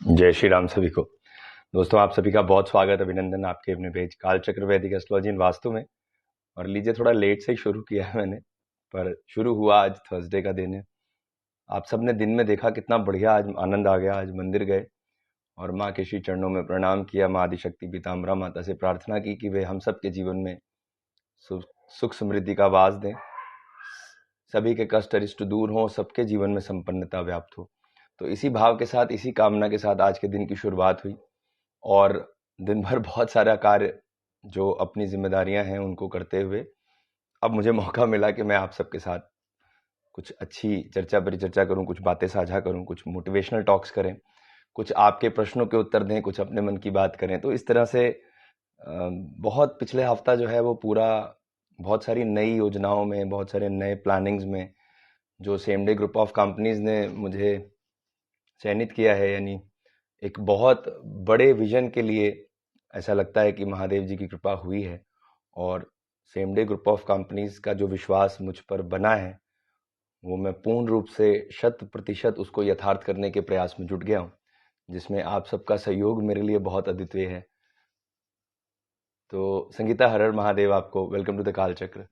जय श्री राम सभी को। दोस्तों, आप सभी का बहुत स्वागत, अभिनंदन आपके अपने पेज कालचक्र वैदिक एस्ट्रोलॉजी इन वास्तु में। और लीजिए, थोड़ा लेट से ही शुरू किया है मैंने, पर शुरू हुआ। आज थर्सडे का दिन है। आप सबने दिन में देखा कितना बढ़िया, आज आनंद आ गया। आज मंदिर गए और माँ के श्री चरणों में प्रणाम किया। माँ आदिशक्ति पीताम्बरा माता से प्रार्थना की कि वे हम सब के जीवन में सुख समृद्धि का वास दें, सभी के कष्ट अरिष्ट दूर हों, सबके जीवन में संपन्नता व्याप्त हो। तो इसी भाव के साथ, इसी कामना के साथ आज के दिन की शुरुआत हुई। और दिन भर बहुत सारा कार्य, जो अपनी जिम्मेदारियां हैं उनको करते हुए अब मुझे मौका मिला कि मैं आप सबके साथ कुछ अच्छी चर्चा परिचर्चा करूं, कुछ बातें साझा करूं, कुछ मोटिवेशनल टॉक्स करें, कुछ आपके प्रश्नों के उत्तर दें, कुछ अपने मन की बात करें। तो इस तरह से बहुत पिछले हफ्ता जो है वो पूरा बहुत सारी नई योजनाओं में, बहुत सारे नए प्लानिंग्स में, जो same day group of companies ने मुझे चयनित किया है, यानी एक बहुत बड़े विजन के लिए ऐसा लगता है कि महादेव जी की कृपा हुई है। और same day group of companies का जो विश्वास मुझ पर बना है, वो मैं पूर्ण रूप से 100% उसको यथार्थ करने के प्रयास में जुट गया हूँ, जिसमें आप सबका सहयोग मेरे लिए बहुत अद्वितीय है। तो संगीता, हर हर महादेव आपको, वेलकम टू द काल चक्र।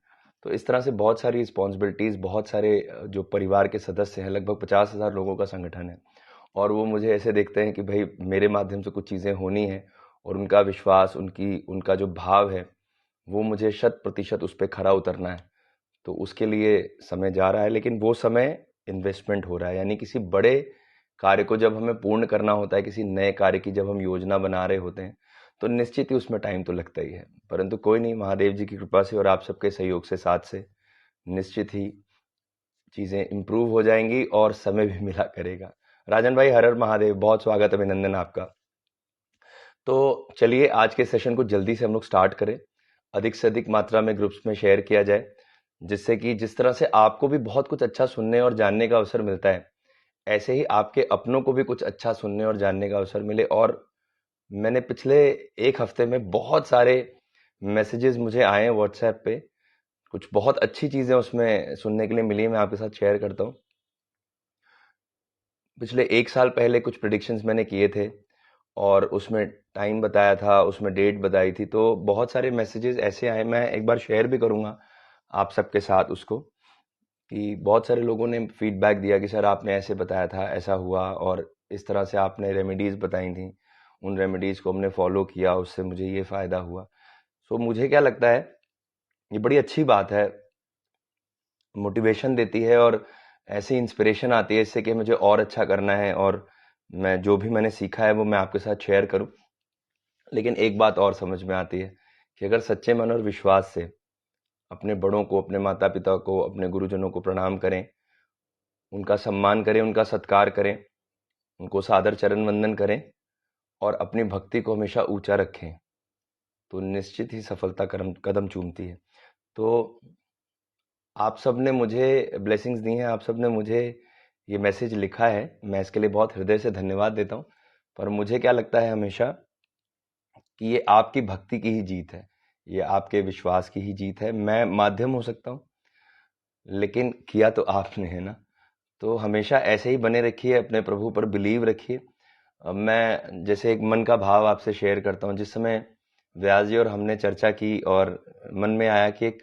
तो इस तरह से बहुत सारी रिस्पॉन्सिबिलिटीज, बहुत सारे जो परिवार के सदस्य हैं, लगभग 50,000 लोगों का संगठन है, और वो मुझे ऐसे देखते हैं कि भाई मेरे माध्यम से कुछ चीज़ें होनी है, और उनका विश्वास, उनका जो भाव है, वो मुझे 100% उस पर खरा उतरना है। तो उसके लिए समय जा रहा है, लेकिन वो समय इन्वेस्टमेंट हो रहा है। यानी किसी बड़े कार्य को जब हमें पूर्ण करना होता है, किसी नए कार्य की जब हम योजना बना रहे होते हैं, तो निश्चित ही उसमें टाइम तो लगता ही है। परंतु कोई नहीं, महादेव जी की कृपा से और आप सबके सहयोग से, साथ से, निश्चित ही चीज़ें इम्प्रूव हो जाएंगी और समय भी मिला करेगा। राजन भाई, हर हर महादेव, बहुत स्वागत, अभिनंदन आपका। तो चलिए, आज के सेशन को जल्दी से हम लोग स्टार्ट करें। अधिक से अधिक मात्रा में ग्रुप्स में शेयर किया जाए, जिससे कि जिस तरह से आपको भी बहुत कुछ अच्छा सुनने और जानने का अवसर मिलता है, ऐसे ही आपके अपनों को भी कुछ अच्छा सुनने और जानने का अवसर मिले। और मैंने पिछले एक हफ्ते में बहुत सारे मैसेजेस मुझे आए हैं व्हाट्सएप पे, कुछ बहुत अच्छी चीज़ें उसमें सुनने के लिए मिली, मैं आपके साथ शेयर करता हूँ। पिछले एक साल पहले कुछ प्रिडिक्शंस मैंने किए थे, और उसमें टाइम बताया था, उसमें डेट बताई थी। तो बहुत सारे मैसेजेस ऐसे आए, मैं एक बार शेयर भी करूंगा आप सबके साथ उसको, कि बहुत सारे लोगों ने फीडबैक दिया कि सर आपने ऐसे बताया था, ऐसा हुआ, और इस तरह से आपने रेमेडीज बताई थी, उन रेमेडीज को हमने फॉलो किया, उससे मुझे ये फायदा हुआ। सो मुझे क्या लगता है, ये बड़ी अच्छी बात है, मोटिवेशन देती है, और ऐसी इंस्पिरेशन आती है इससे कि मुझे और अच्छा करना है, और मैं जो भी मैंने सीखा है वो मैं आपके साथ शेयर करूं। लेकिन एक बात और समझ में आती है कि अगर सच्चे मन और विश्वास से अपने बड़ों को, अपने माता पिता को, अपने गुरुजनों को प्रणाम करें, उनका सम्मान करें, उनका सत्कार करें, उनको सादर चरण वंदन करें, और अपनी भक्ति को हमेशा ऊंचा रखें, तो निश्चित ही सफलता कदम चूमती है। तो आप सब ने मुझे ब्लेसिंग्स दी हैं, आप सब ने मुझे ये मैसेज लिखा है, मैं इसके लिए बहुत हृदय से धन्यवाद देता हूँ। पर मुझे क्या लगता है हमेशा, कि ये आपकी भक्ति की ही जीत है, ये आपके विश्वास की ही जीत है। मैं माध्यम हो सकता हूँ, लेकिन किया तो आपने है ना। तो हमेशा ऐसे ही बने रखिए, अपने प्रभु पर बिलीव रखिए। मैं जैसे एक मन का भाव आपसे शेयर करता हूँ। जिस समय व्यास जी और हमने चर्चा की, और मन में आया कि एक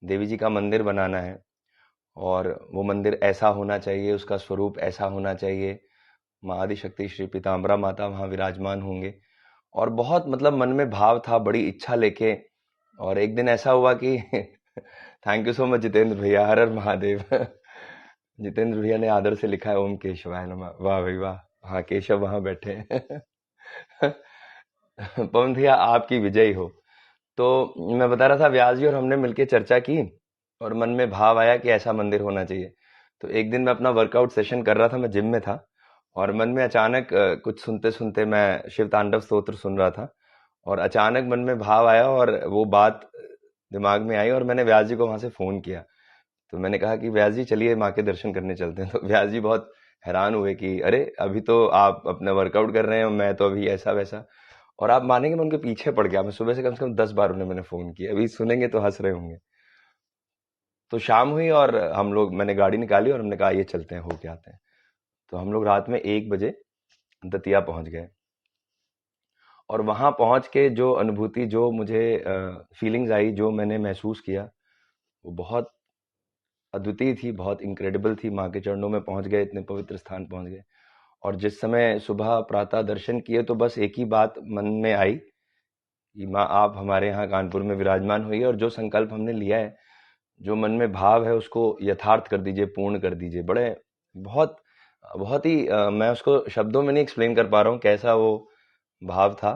देवी जी का मंदिर बनाना है, और वो मंदिर ऐसा होना चाहिए, उसका स्वरूप ऐसा होना चाहिए, माँ आदिशक्ति श्री पीताम्बरा माता वहाँ विराजमान होंगे, और बहुत मतलब मन में भाव था, बड़ी इच्छा लेके। और एक दिन ऐसा हुआ कि thank you so much Jitendra भैया, हर हर महादेव। जितेंद्र भैया ने आदर से लिखा है ओम केशवाय नमः। वाह भाई वाह, हाँ केशव वहां बैठे हैं। पवन भैया, आपकी विजयी हो। तो मैं बता रहा था, व्यास जी और हमने मिलकर चर्चा की, और मन में भाव आया कि ऐसा मंदिर होना चाहिए। तो एक दिन मैं अपना वर्कआउट सेशन कर रहा था, मैं जिम में था, और मन में अचानक कुछ सुनते सुनते मैं शिव तांडव स्तोत्र सुन रहा था, और अचानक मन में भाव आया, और वो बात दिमाग में आई, और मैंने व्यास जी को वहां से फोन किया। तो मैंने कहा कि व्यास जी चलिए माँ के दर्शन करने चलते हैं। तो व्यास जी बहुत हैरान हुए कि अरे अभी तो आप अपना वर्कआउट कर रहे हैं, मैं तो अभी ऐसा वैसा। और आप मानेंगे, मैं उनके पीछे पड़ गया। मैं सुबह से कम 10 बार उन्हें मैंने फोन किया, अभी सुनेंगे तो हंस रहे होंगे। तो शाम हुई, और हम लोग, मैंने गाड़ी निकाली और हमने कहा ये चलते हैं, होके आते हैं। तो हम लोग रात में 1 बजे दतिया पहुंच गए। और वहां पहुंच के जो अनुभूति, जो मुझे फीलिंग्स आई, जो मैंने महसूस किया, वो बहुत अद्वितीय थी, बहुत इनक्रेडिबल थी। माँ के चरणों में पहुंच गए, इतने पवित्र स्थान पहुंच गए। और जिस समय सुबह प्रातः दर्शन किए तो बस एक ही बात मन में आई कि माँ आप हमारे यहाँ कानपुर में विराजमान हुई है, और जो संकल्प हमने लिया है, जो मन में भाव है, उसको यथार्थ कर दीजिए, पूर्ण कर दीजिए। बड़े बहुत बहुत ही मैं उसको शब्दों में नहीं एक्सप्लेन कर पा रहा हूँ कैसा वो भाव था,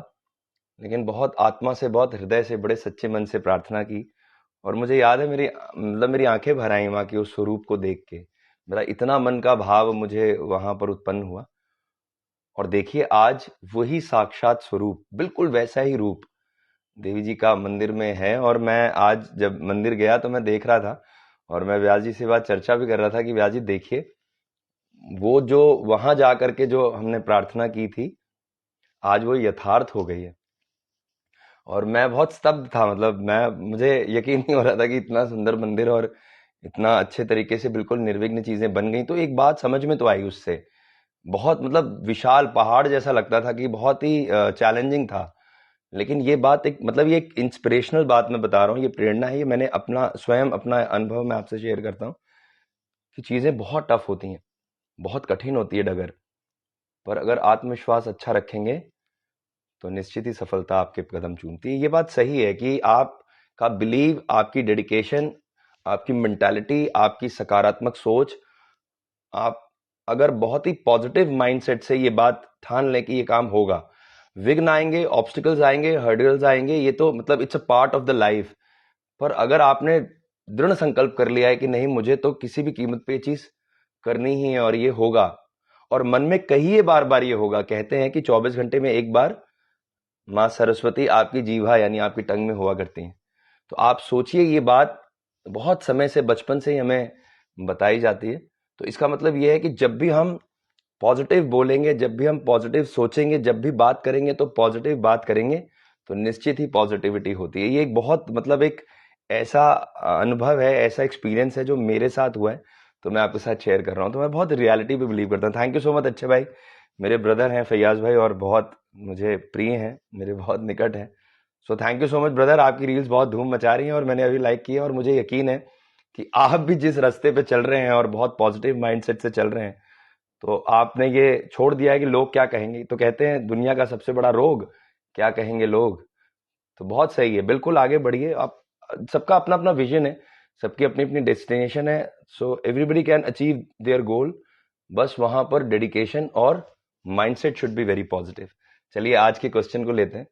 लेकिन बहुत आत्मा से, बहुत हृदय से, बड़े सच्चे मन से प्रार्थना की। और मुझे याद है, मेरी आंखें भर आई वहां के उस स्वरूप को देख के। मेरा इतना मन का भाव मुझे वहां पर उत्पन्न हुआ। और देखिए, आज वही साक्षात स्वरूप, बिल्कुल वैसा ही रूप देवी जी का मंदिर में है। और मैं आज जब मंदिर गया तो मैं देख रहा था, और मैं व्यास जी से बात चर्चा भी कर रहा था कि व्यास जी देखिए, वो जो वहां जा करके जो हमने प्रार्थना की थी, आज वो यथार्थ हो गई है। और मैं बहुत स्तब्ध था, मतलब मुझे यकीन नहीं हो रहा था कि इतना सुंदर मंदिर और इतना अच्छे तरीके से बिल्कुल निर्विघ्न चीजें बन गई। तो एक बात समझ में तो आई उससे, बहुत मतलब विशाल पहाड़ जैसा लगता था कि बहुत ही चैलेंजिंग था। लेकिन ये बात एक, मतलब ये एक इंस्पिरेशनल बात मैं बता रहा हूँ, ये प्रेरणा है, ये मैंने अपना स्वयं अपना अनुभव मैं आपसे शेयर करता हूँ कि चीजें बहुत टफ होती हैं, बहुत कठिन होती है डगर, पर अगर आत्मविश्वास अच्छा रखेंगे तो निश्चित ही सफलता आपके कदम चूमती है। ये बात सही है कि आपका बिलीव, आपकी डेडिकेशन, आपकी मेंटालिटी, आपकी सकारात्मक सोच, आप अगर बहुत ही पॉजिटिव माइंडसेट से ये बात ठान लें कि ये काम होगा, विघ्न आएंगे, ऑब्स्टिकल्स आएंगे, हर्डल्स आएंगे, ये तो मतलब it's a part of the life. पर अगर आपने दृढ़ संकल्प कर लिया है कि नहीं, मुझे तो किसी भी कीमत पे ये चीज करनी ही है और ये होगा, और मन में कहिए बार बार ये होगा। कहते हैं कि 24 घंटे में एक बार माँ सरस्वती आपकी जीवा यानी आपकी टंग में हुआ करती हैं। तो आप सोचिए, ये बात बहुत समय से, बचपन से ही हमें बताई जाती है। तो इसका मतलब ये है कि जब भी हम पॉजिटिव बोलेंगे, जब भी हम पॉजिटिव सोचेंगे, जब भी बात करेंगे तो पॉजिटिव बात करेंगे, तो निश्चित ही पॉजिटिविटी होती है। ये एक बहुत, मतलब एक ऐसा अनुभव है, ऐसा एक्सपीरियंस है जो मेरे साथ हुआ है, तो मैं आपके साथ शेयर कर रहा हूँ। तो मैं बहुत रियलिटी पे बिलीव करता हूँ। थैंक यू सो मच अच्छे भाई, मेरे ब्रदर हैं फैयाज भाई, और बहुत मुझे प्रिय हैं, मेरे बहुत निकट हैं। So thank you so much brother, आपकी रील्स बहुत धूम मचा रही हैं और मैंने अभी लाइक किया, और मुझे यकीन है कि आप भी जिस रास्ते पे चल रहे हैं और बहुत पॉजिटिव माइंडसेट से चल रहे हैं, तो आपने ये छोड़ दिया है कि लोग क्या कहेंगे। तो कहते हैं दुनिया का सबसे बड़ा रोग क्या कहेंगे लोग। तो बहुत सही है, बिल्कुल आगे बढ़िए आप। सबका अपना अपना विजन है, सबकी अपनी अपनी डेस्टिनेशन है। So everybody can achieve their गोल, बस वहां पर डेडिकेशन और mindset should be very positive. चलिए आज के क्वेश्चन को लेते हैं।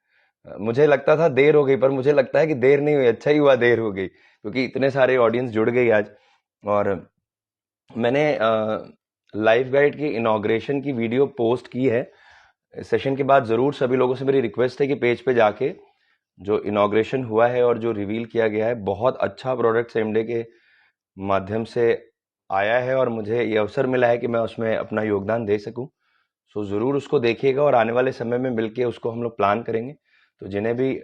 मुझे लगता था देर हो गई, पर मुझे लगता है कि देर नहीं हुई, अच्छा ही हुआ देर हो गई, क्योंकि इतने सारे ऑडियंस जुड़ गई आज। और मैंने लाइफ गाइड की इनॉग्रेशन की वीडियो पोस्ट की है। सेशन के बाद जरूर सभी लोगों से मेरी रिक्वेस्ट है कि पेज पे जाके जो इनॉग्रेशन हुआ है और जो रिवील किया गया है, बहुत अच्छा प्रोडक्ट सेमडे के माध्यम से आया है, और मुझे ये अवसर मिला है कि मैं उसमें अपना योगदान दे सकूं। सो ज़रूर उसको देखिएगा, और आने वाले समय में मिलके उसको हम लोग प्लान करेंगे। तो जिन्हें भी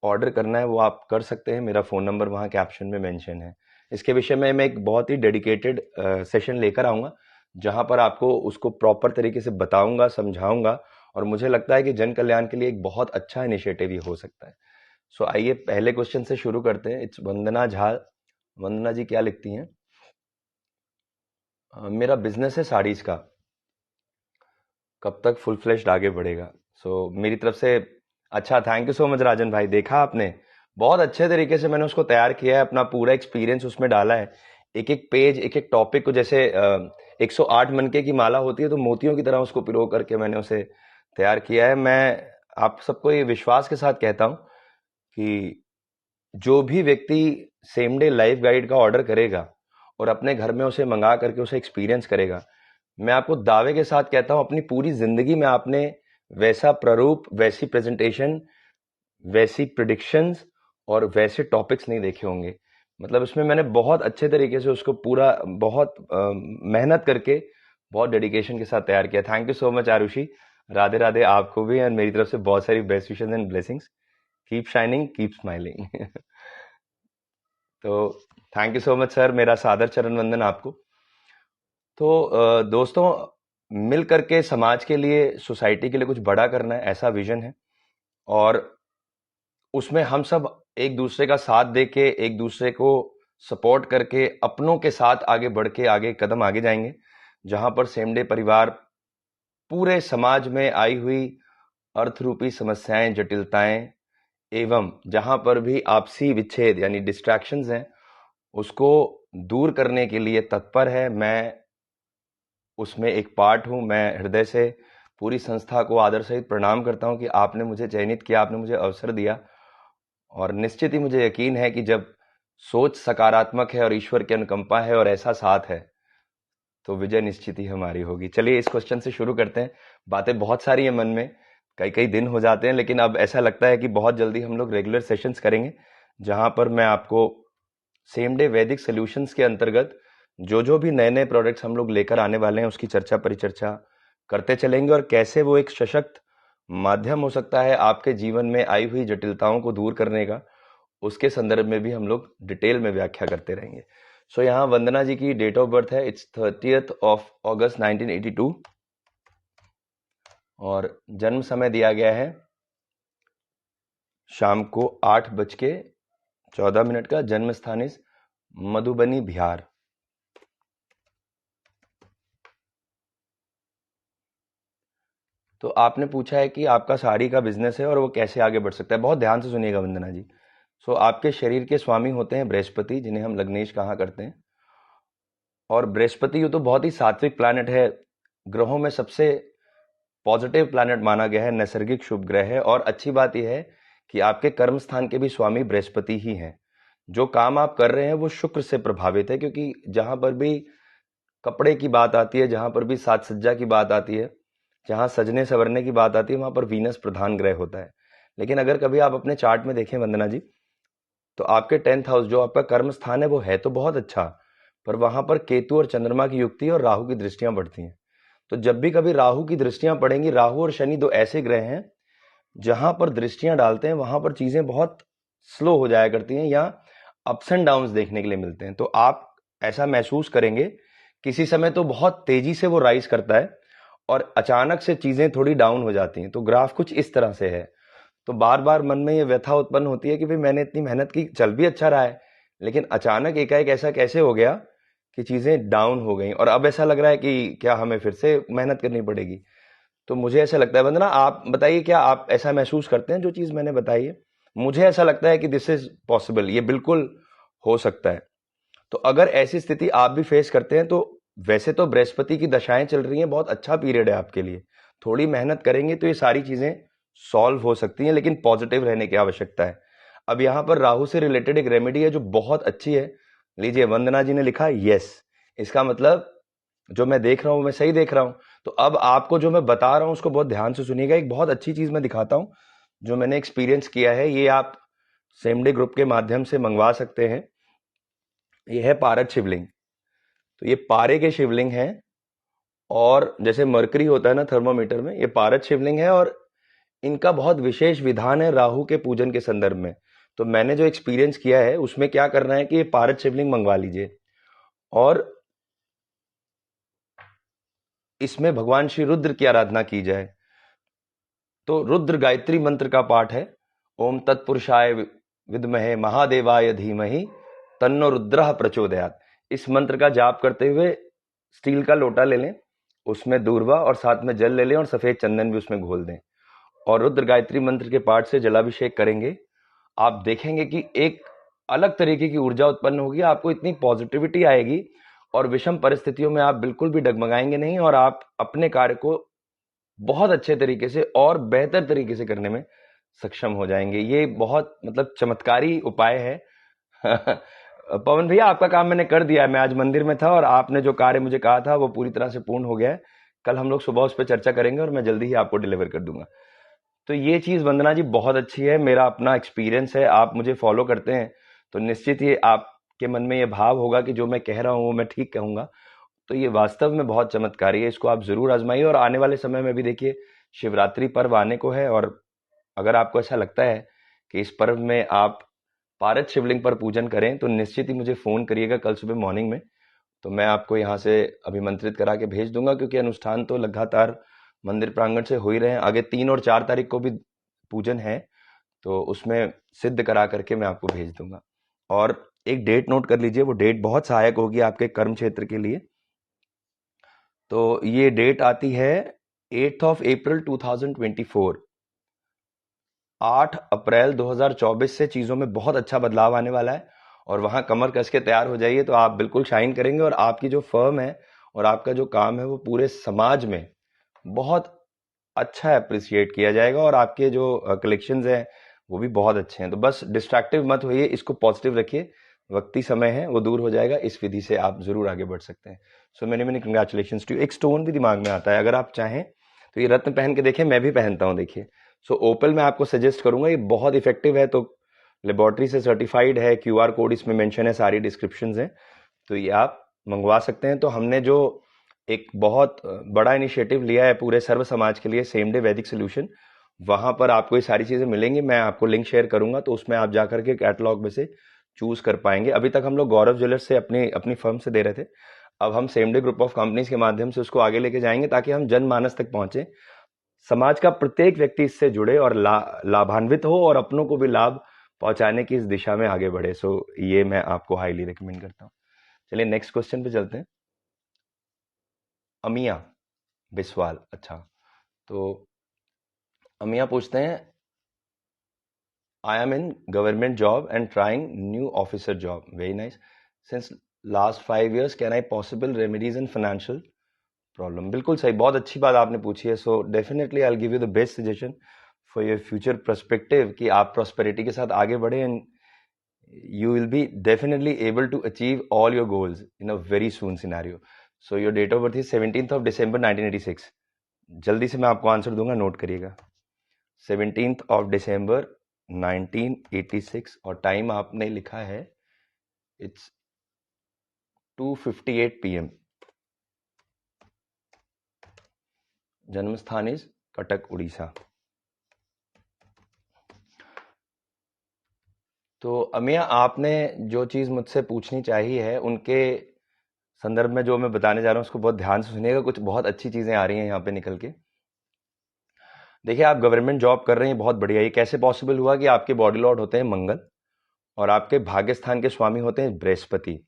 ऑर्डर करना है वो आप कर सकते हैं, मेरा फ़ोन नंबर वहाँ कैप्शन में मेंशन है। इसके विषय में मैं एक बहुत ही डेडिकेटेड सेशन लेकर आऊँगा, जहाँ पर आपको उसको प्रॉपर तरीके से बताऊँगा, समझाऊँगा, और मुझे लगता है कि जन कल्याण के लिए एक बहुत अच्छा इनिशिएटिव ये हो सकता है। सो आइए पहले क्वेश्चन से शुरू करते हैं। इट्स वंदना झा। वंदना जी क्या लिखती हैं? मेरा बिजनेस है साड़ीज का, कब तक फुल फ्लेश्ड आगे बढ़ेगा? मेरी तरफ से अच्छा, थैंक यू सो मच राजन भाई। देखा आपने, बहुत अच्छे तरीके से मैंने उसको तैयार किया है, अपना पूरा एक्सपीरियंस उसमें डाला है। एक एक पेज, एक एक टॉपिक को, जैसे 108 मनके की माला होती है, तो मोतियों की तरह उसको पिरो करके मैंने उसे तैयार किया है। मैं आप सबको ये विश्वास के साथ कहता हूं कि जो भी व्यक्ति सेम डे लाइफ गाइड का ऑर्डर करेगा और अपने घर में उसे मंगा करके उसे एक्सपीरियंस करेगा, मैं आपको दावे के साथ कहता हूं, अपनी पूरी जिंदगी में आपने वैसा प्रारूप, वैसी प्रेजेंटेशन, वैसी प्रिडिक्शंस और वैसे टॉपिक्स नहीं देखे होंगे। मतलब इसमें मैंने बहुत अच्छे तरीके से उसको पूरा, बहुत मेहनत करके, बहुत डेडिकेशन के साथ तैयार किया। Thank you so much Arushi. Radhe Radhe आपको भी, और मेरी तरफ से बहुत सारी best wishes and blessings. Keep shining, keep smiling. तो thank you so much sir, मेरा सादर चरण वंदन आपको। तो दोस्तों, मिल करके समाज के लिए, सोसाइटी के लिए कुछ बड़ा करना है, ऐसा विजन है। और उसमें हम सब एक दूसरे का साथ दे के, एक दूसरे को सपोर्ट करके, अपनों के साथ आगे बढ़ के आगे कदम आगे जाएंगे, जहां पर सेम डे परिवार पूरे समाज में आई हुई अर्थरूपी समस्याएं, जटिलताएं एवं जहां पर भी आपसी विच्छेद यानी डिस्ट्रैक्शंस हैं, उसको दूर करने के लिए तत्पर है। मैं उसमें एक पार्ट हूं। मैं हृदय से पूरी संस्था को आदर सहित प्रणाम करता हूं कि आपने मुझे चयनित किया, आपने मुझे अवसर दिया। और निश्चित ही मुझे यकीन है कि जब सोच सकारात्मक है और ईश्वर की अनुकंपा है और ऐसा साथ है, तो विजय निश्चित ही हमारी होगी। चलिए इस क्वेश्चन से शुरू करते हैं। बातें बहुत सारी हैं मन में, कई कई दिन हो जाते हैं, लेकिन अब ऐसा लगता है कि बहुत जल्दी हम लोग रेगुलर सेशंस करेंगे, जहां पर मैं आपको सेम डे वैदिक सॉल्यूशंस के अंतर्गत जो भी नए नए प्रोडक्ट्स हम लोग लेकर आने वाले हैं, उसकी चर्चा परिचर्चा करते चलेंगे, और कैसे वो एक सशक्त माध्यम हो सकता है आपके जीवन में आई हुई जटिलताओं को दूर करने का, उसके संदर्भ में भी हम लोग डिटेल में व्याख्या करते रहेंगे। सो यहाँ वंदना जी की डेट ऑफ बर्थ है, इट्स 30th of August 1982, और जन्म समय दिया गया है शाम को 8:14 का। जन्म स्थान इस मधुबनी, बिहार। तो आपने पूछा है कि आपका साड़ी का बिजनेस है और वो कैसे आगे बढ़ सकता है। बहुत ध्यान से सुनिएगा वंदना जी। सो आपके शरीर के स्वामी होते हैं बृहस्पति, जिन्हें हम लग्नेश कहा करते हैं। और बृहस्पति ये तो बहुत ही सात्विक प्लैनेट है, ग्रहों में सबसे पॉजिटिव प्लैनेट माना गया है, नैसर्गिक शुभ ग्रह है। और अच्छी बात यह है कि आपके कर्म स्थान के भी स्वामी बृहस्पति ही हैं। जो काम आप कर रहे हैं वो शुक्र से प्रभावित है, क्योंकि जहां पर भी कपड़े की बात आती है, जहां पर भी साज सज्जा की बात आती है, जहां सजने संवरने की बात आती है, वहां पर वीनस प्रधान ग्रह होता है। लेकिन अगर कभी आप अपने चार्ट में देखें वंदना जी, तो आपके 10th हाउस जो आपका कर्म स्थान है वो है तो बहुत अच्छा, पर वहां पर केतु और चंद्रमा की युक्ति और राहु की दृष्टियां पड़ती हैं। तो जब भी कभी राहु की दृष्टियां पड़ेंगी, राहु और शनि दो ऐसे ग्रह हैं जहां पर दृष्टियां डालते हैं वहां पर चीजें बहुत स्लो हो जाया करती हैं, या अप्स एंड डाउन्स देखने के लिए मिलते हैं। तो आप ऐसा महसूस करेंगे, किसी समय तो बहुत तेजी से वो राइज करता है और अचानक से चीजें थोड़ी डाउन हो जाती हैं। तो ग्राफ कुछ इस तरह से है। तो बार बार मन में ये व्यथा उत्पन्न होती है कि भाई मैंने इतनी मेहनत की, चल भी अच्छा रहा है, लेकिन अचानक एकाएक ऐसा कैसे हो गया कि चीजें डाउन हो गई, और अब ऐसा लग रहा है कि क्या हमें फिर से मेहनत करनी पड़ेगी। तो मुझे ऐसा लगता है वंदना, आप बताइए क्या आप ऐसा महसूस करते हैं जो चीज मैंने बताई है? मुझे ऐसा लगता है कि दिस इज पॉसिबल, ये बिल्कुल हो सकता है। तो अगर ऐसी स्थिति आप भी फेस करते हैं, तो वैसे तो बृहस्पति की दशाएं चल रही हैं, बहुत अच्छा पीरियड है आपके लिए। थोड़ी मेहनत करेंगे तो ये सारी चीजें सॉल्व हो सकती हैं, लेकिन पॉजिटिव रहने की आवश्यकता है। अब यहां पर राहु से रिलेटेड एक रेमेडी है जो बहुत अच्छी है। लीजिए, वंदना जी ने लिखा यस, इसका मतलब जो मैं देख रहा हूं मैं सही देख रहा हूं। तो अब आपको जो मैं बता रहा हूं उसको बहुत ध्यान से सुनिएगा। एक बहुत अच्छी चीज मैं दिखाता हूं जो मैंने एक्सपीरियंस किया है, ये आप सेम डे ग्रुप के माध्यम से मंगवा सकते हैं। ये है पारद शिवलिंग। तो ये पारे के शिवलिंग हैं, और जैसे मरकरी होता है ना थर्मोमीटर में, ये पारद शिवलिंग है, और इनका बहुत विशेष विधान है राहु के पूजन के संदर्भ में। तो मैंने जो एक्सपीरियंस किया है उसमें क्या करना है कि ये पारद शिवलिंग मंगवा लीजिए, और इसमें भगवान श्री रुद्र की आराधना की जाए। तो रुद्र गायत्री मंत्र का पाठ है, ओम तत्पुरुषाय विद्महे महादेवाय धीमहि तन्नो रुद्रः प्रचोदयात्। इस मंत्र का जाप करते हुए स्टील का लोटा ले लें, उसमें दूर्वा और साथ में जल ले लें, और सफेद चंदन भी उसमें घोल दें, और रुद्र गायत्री मंत्र के पाठ से जलाभिषेक करेंगे। आप देखेंगे कि एक अलग तरीके की ऊर्जा उत्पन्न होगी, आपको इतनी पॉजिटिविटी आएगी, और विषम परिस्थितियों में आप बिल्कुल भी डगमगाएंगे नहीं, और आप अपने कार्य को बहुत अच्छे तरीके से और बेहतर तरीके से करने में सक्षम हो जाएंगे। ये बहुत मतलब चमत्कारी उपाय है। पवन भैया, आपका काम मैंने कर दिया है। मैं आज मंदिर में था और आपने जो कार्य मुझे कहा था वो पूरी तरह से पूर्ण हो गया है। कल हम लोग सुबह उस पर चर्चा करेंगे और मैं जल्दी ही आपको डिलीवर कर दूंगा। तो ये चीज वंदना जी बहुत अच्छी है, मेरा अपना एक्सपीरियंस है। आप मुझे फॉलो करते हैं तो निश्चित ही आपके मन में ये भाव होगा कि जो मैं कह रहा हूं वो मैं ठीक कहूंगा। तो ये वास्तव में बहुत चमत्कारी है, इसको आप जरूर आजमाइए। और आने वाले समय में भी देखिए, शिवरात्रि पर्व आने को है, और अगर आपको ऐसा लगता है कि इस पर्व में आप पारद शिवलिंग पर पूजन करें, तो निश्चित ही मुझे फोन करिएगा कल सुबह मॉर्निंग में। तो मैं आपको यहाँ से अभिमंत्रित करा के भेज दूंगा, क्योंकि अनुष्ठान तो लगातार मंदिर प्रांगण से हो ही रहे हैं। आगे 3 और 4 तारीख को भी पूजन है, तो उसमें सिद्ध करा करके मैं आपको भेज दूंगा। और एक डेट नोट कर लीजिए, वो डेट बहुत सहायक होगी आपके कर्म क्षेत्र के लिए। तो ये डेट आती है 8 अप्रैल 2024। 8 अप्रैल 2024 से चीज़ों में बहुत अच्छा बदलाव आने वाला है, और वहाँ कमर कस के तैयार हो जाइए, तो आप बिल्कुल शाइन करेंगे, और आपकी जो फर्म है और आपका जो काम है वो पूरे समाज में बहुत अच्छा अप्रिसिएट किया जाएगा, और आपके जो कलेक्शंस हैं वो भी बहुत अच्छे हैं। तो बस डिस्ट्रैक्टिव मत होइए, इसको पॉजिटिव रखिए, वक्ती समय है वो दूर हो जाएगा। इस विधि से आप जरूर आगे बढ़ सकते हैं। So many many congratulations to you. एक स्टोन भी दिमाग में आता है, अगर आप चाहें तो ये रत्न पहन के देखें, मैं भी पहनता हूँ, देखिए। सो ओपल मैं आपको सजेस्ट करूंगा, ये बहुत इफेक्टिव है, तो लेबोरेटरी से सर्टिफाइड है, QR कोड इसमें मेंशन है, सारी डिस्क्रिप्शंस हैं, तो ये आप मंगवा सकते हैं। तो हमने जो एक बहुत बड़ा इनिशिएटिव लिया है पूरे सर्व समाज के लिए, सेम डे वैदिक सोल्यूशन, वहां पर आपको ये सारी चीजें मिलेंगी। मैं आपको लिंक शेयर करूंगा, तो उसमें आप जाकर के कैटलॉग में से चूज कर पाएंगे। अभी तक हम लोग गौरव ज्वेलर्स से अपनी अपनी फर्म से दे रहे थे, अब हम same day group of companies के माध्यम से उसको आगे लेके जाएंगे, ताकि हम जनमानस तक पहुंचे, समाज का प्रत्येक व्यक्ति इससे जुड़े और लाभान्वित हो, और अपनों को भी लाभ पहुंचाने की इस दिशा में आगे बढ़े। सो ये मैं आपको हाईली रिकमेंड करता हूँ। चलिए नेक्स्ट क्वेश्चन पे चलते हैं। अमिया बिस्वाल, अच्छा, तो अमिया पूछते हैं, I am in government job and trying new officer job, very nice, since last 5 years, can I possible remedies in financial problem. बिल्कुल सही, बहुत अच्छी बात आपने पूछी है। So definitely I will give you the best suggestion for your future perspective, कि आप प्रॉस्पेरिटी के साथ आगे बढ़े, and you will be definitely able to achieve all your goals in a very soon scenario. So your date of birth is 17th of December 1986. जल्दी से मैं आपको आंसर दूंगा, नोट करिएगा। 17th of December 1986, और टाइम आपने लिखा है इट्स 2:58 PM। जन्म स्थान इज कटक, उड़ीसा। तो अमिया, आपने जो चीज मुझसे पूछनी चाहिए है, उनके संदर्भ में जो मैं बताने जा रहा हूँ उसको बहुत ध्यान से सुनिएगा। कुछ बहुत अच्छी चीजें आ रही हैं यहाँ पे निकल के। देखिए, आप गवर्नमेंट जॉब कर रहे हैं, बहुत बढ़िया। ये कैसे पॉसिबल हुआ कि आपके बॉडी लॉर्ड होते हैं मंगल, और आपके भाग्य स्थान के स्वामी होते हैं बृहस्पति।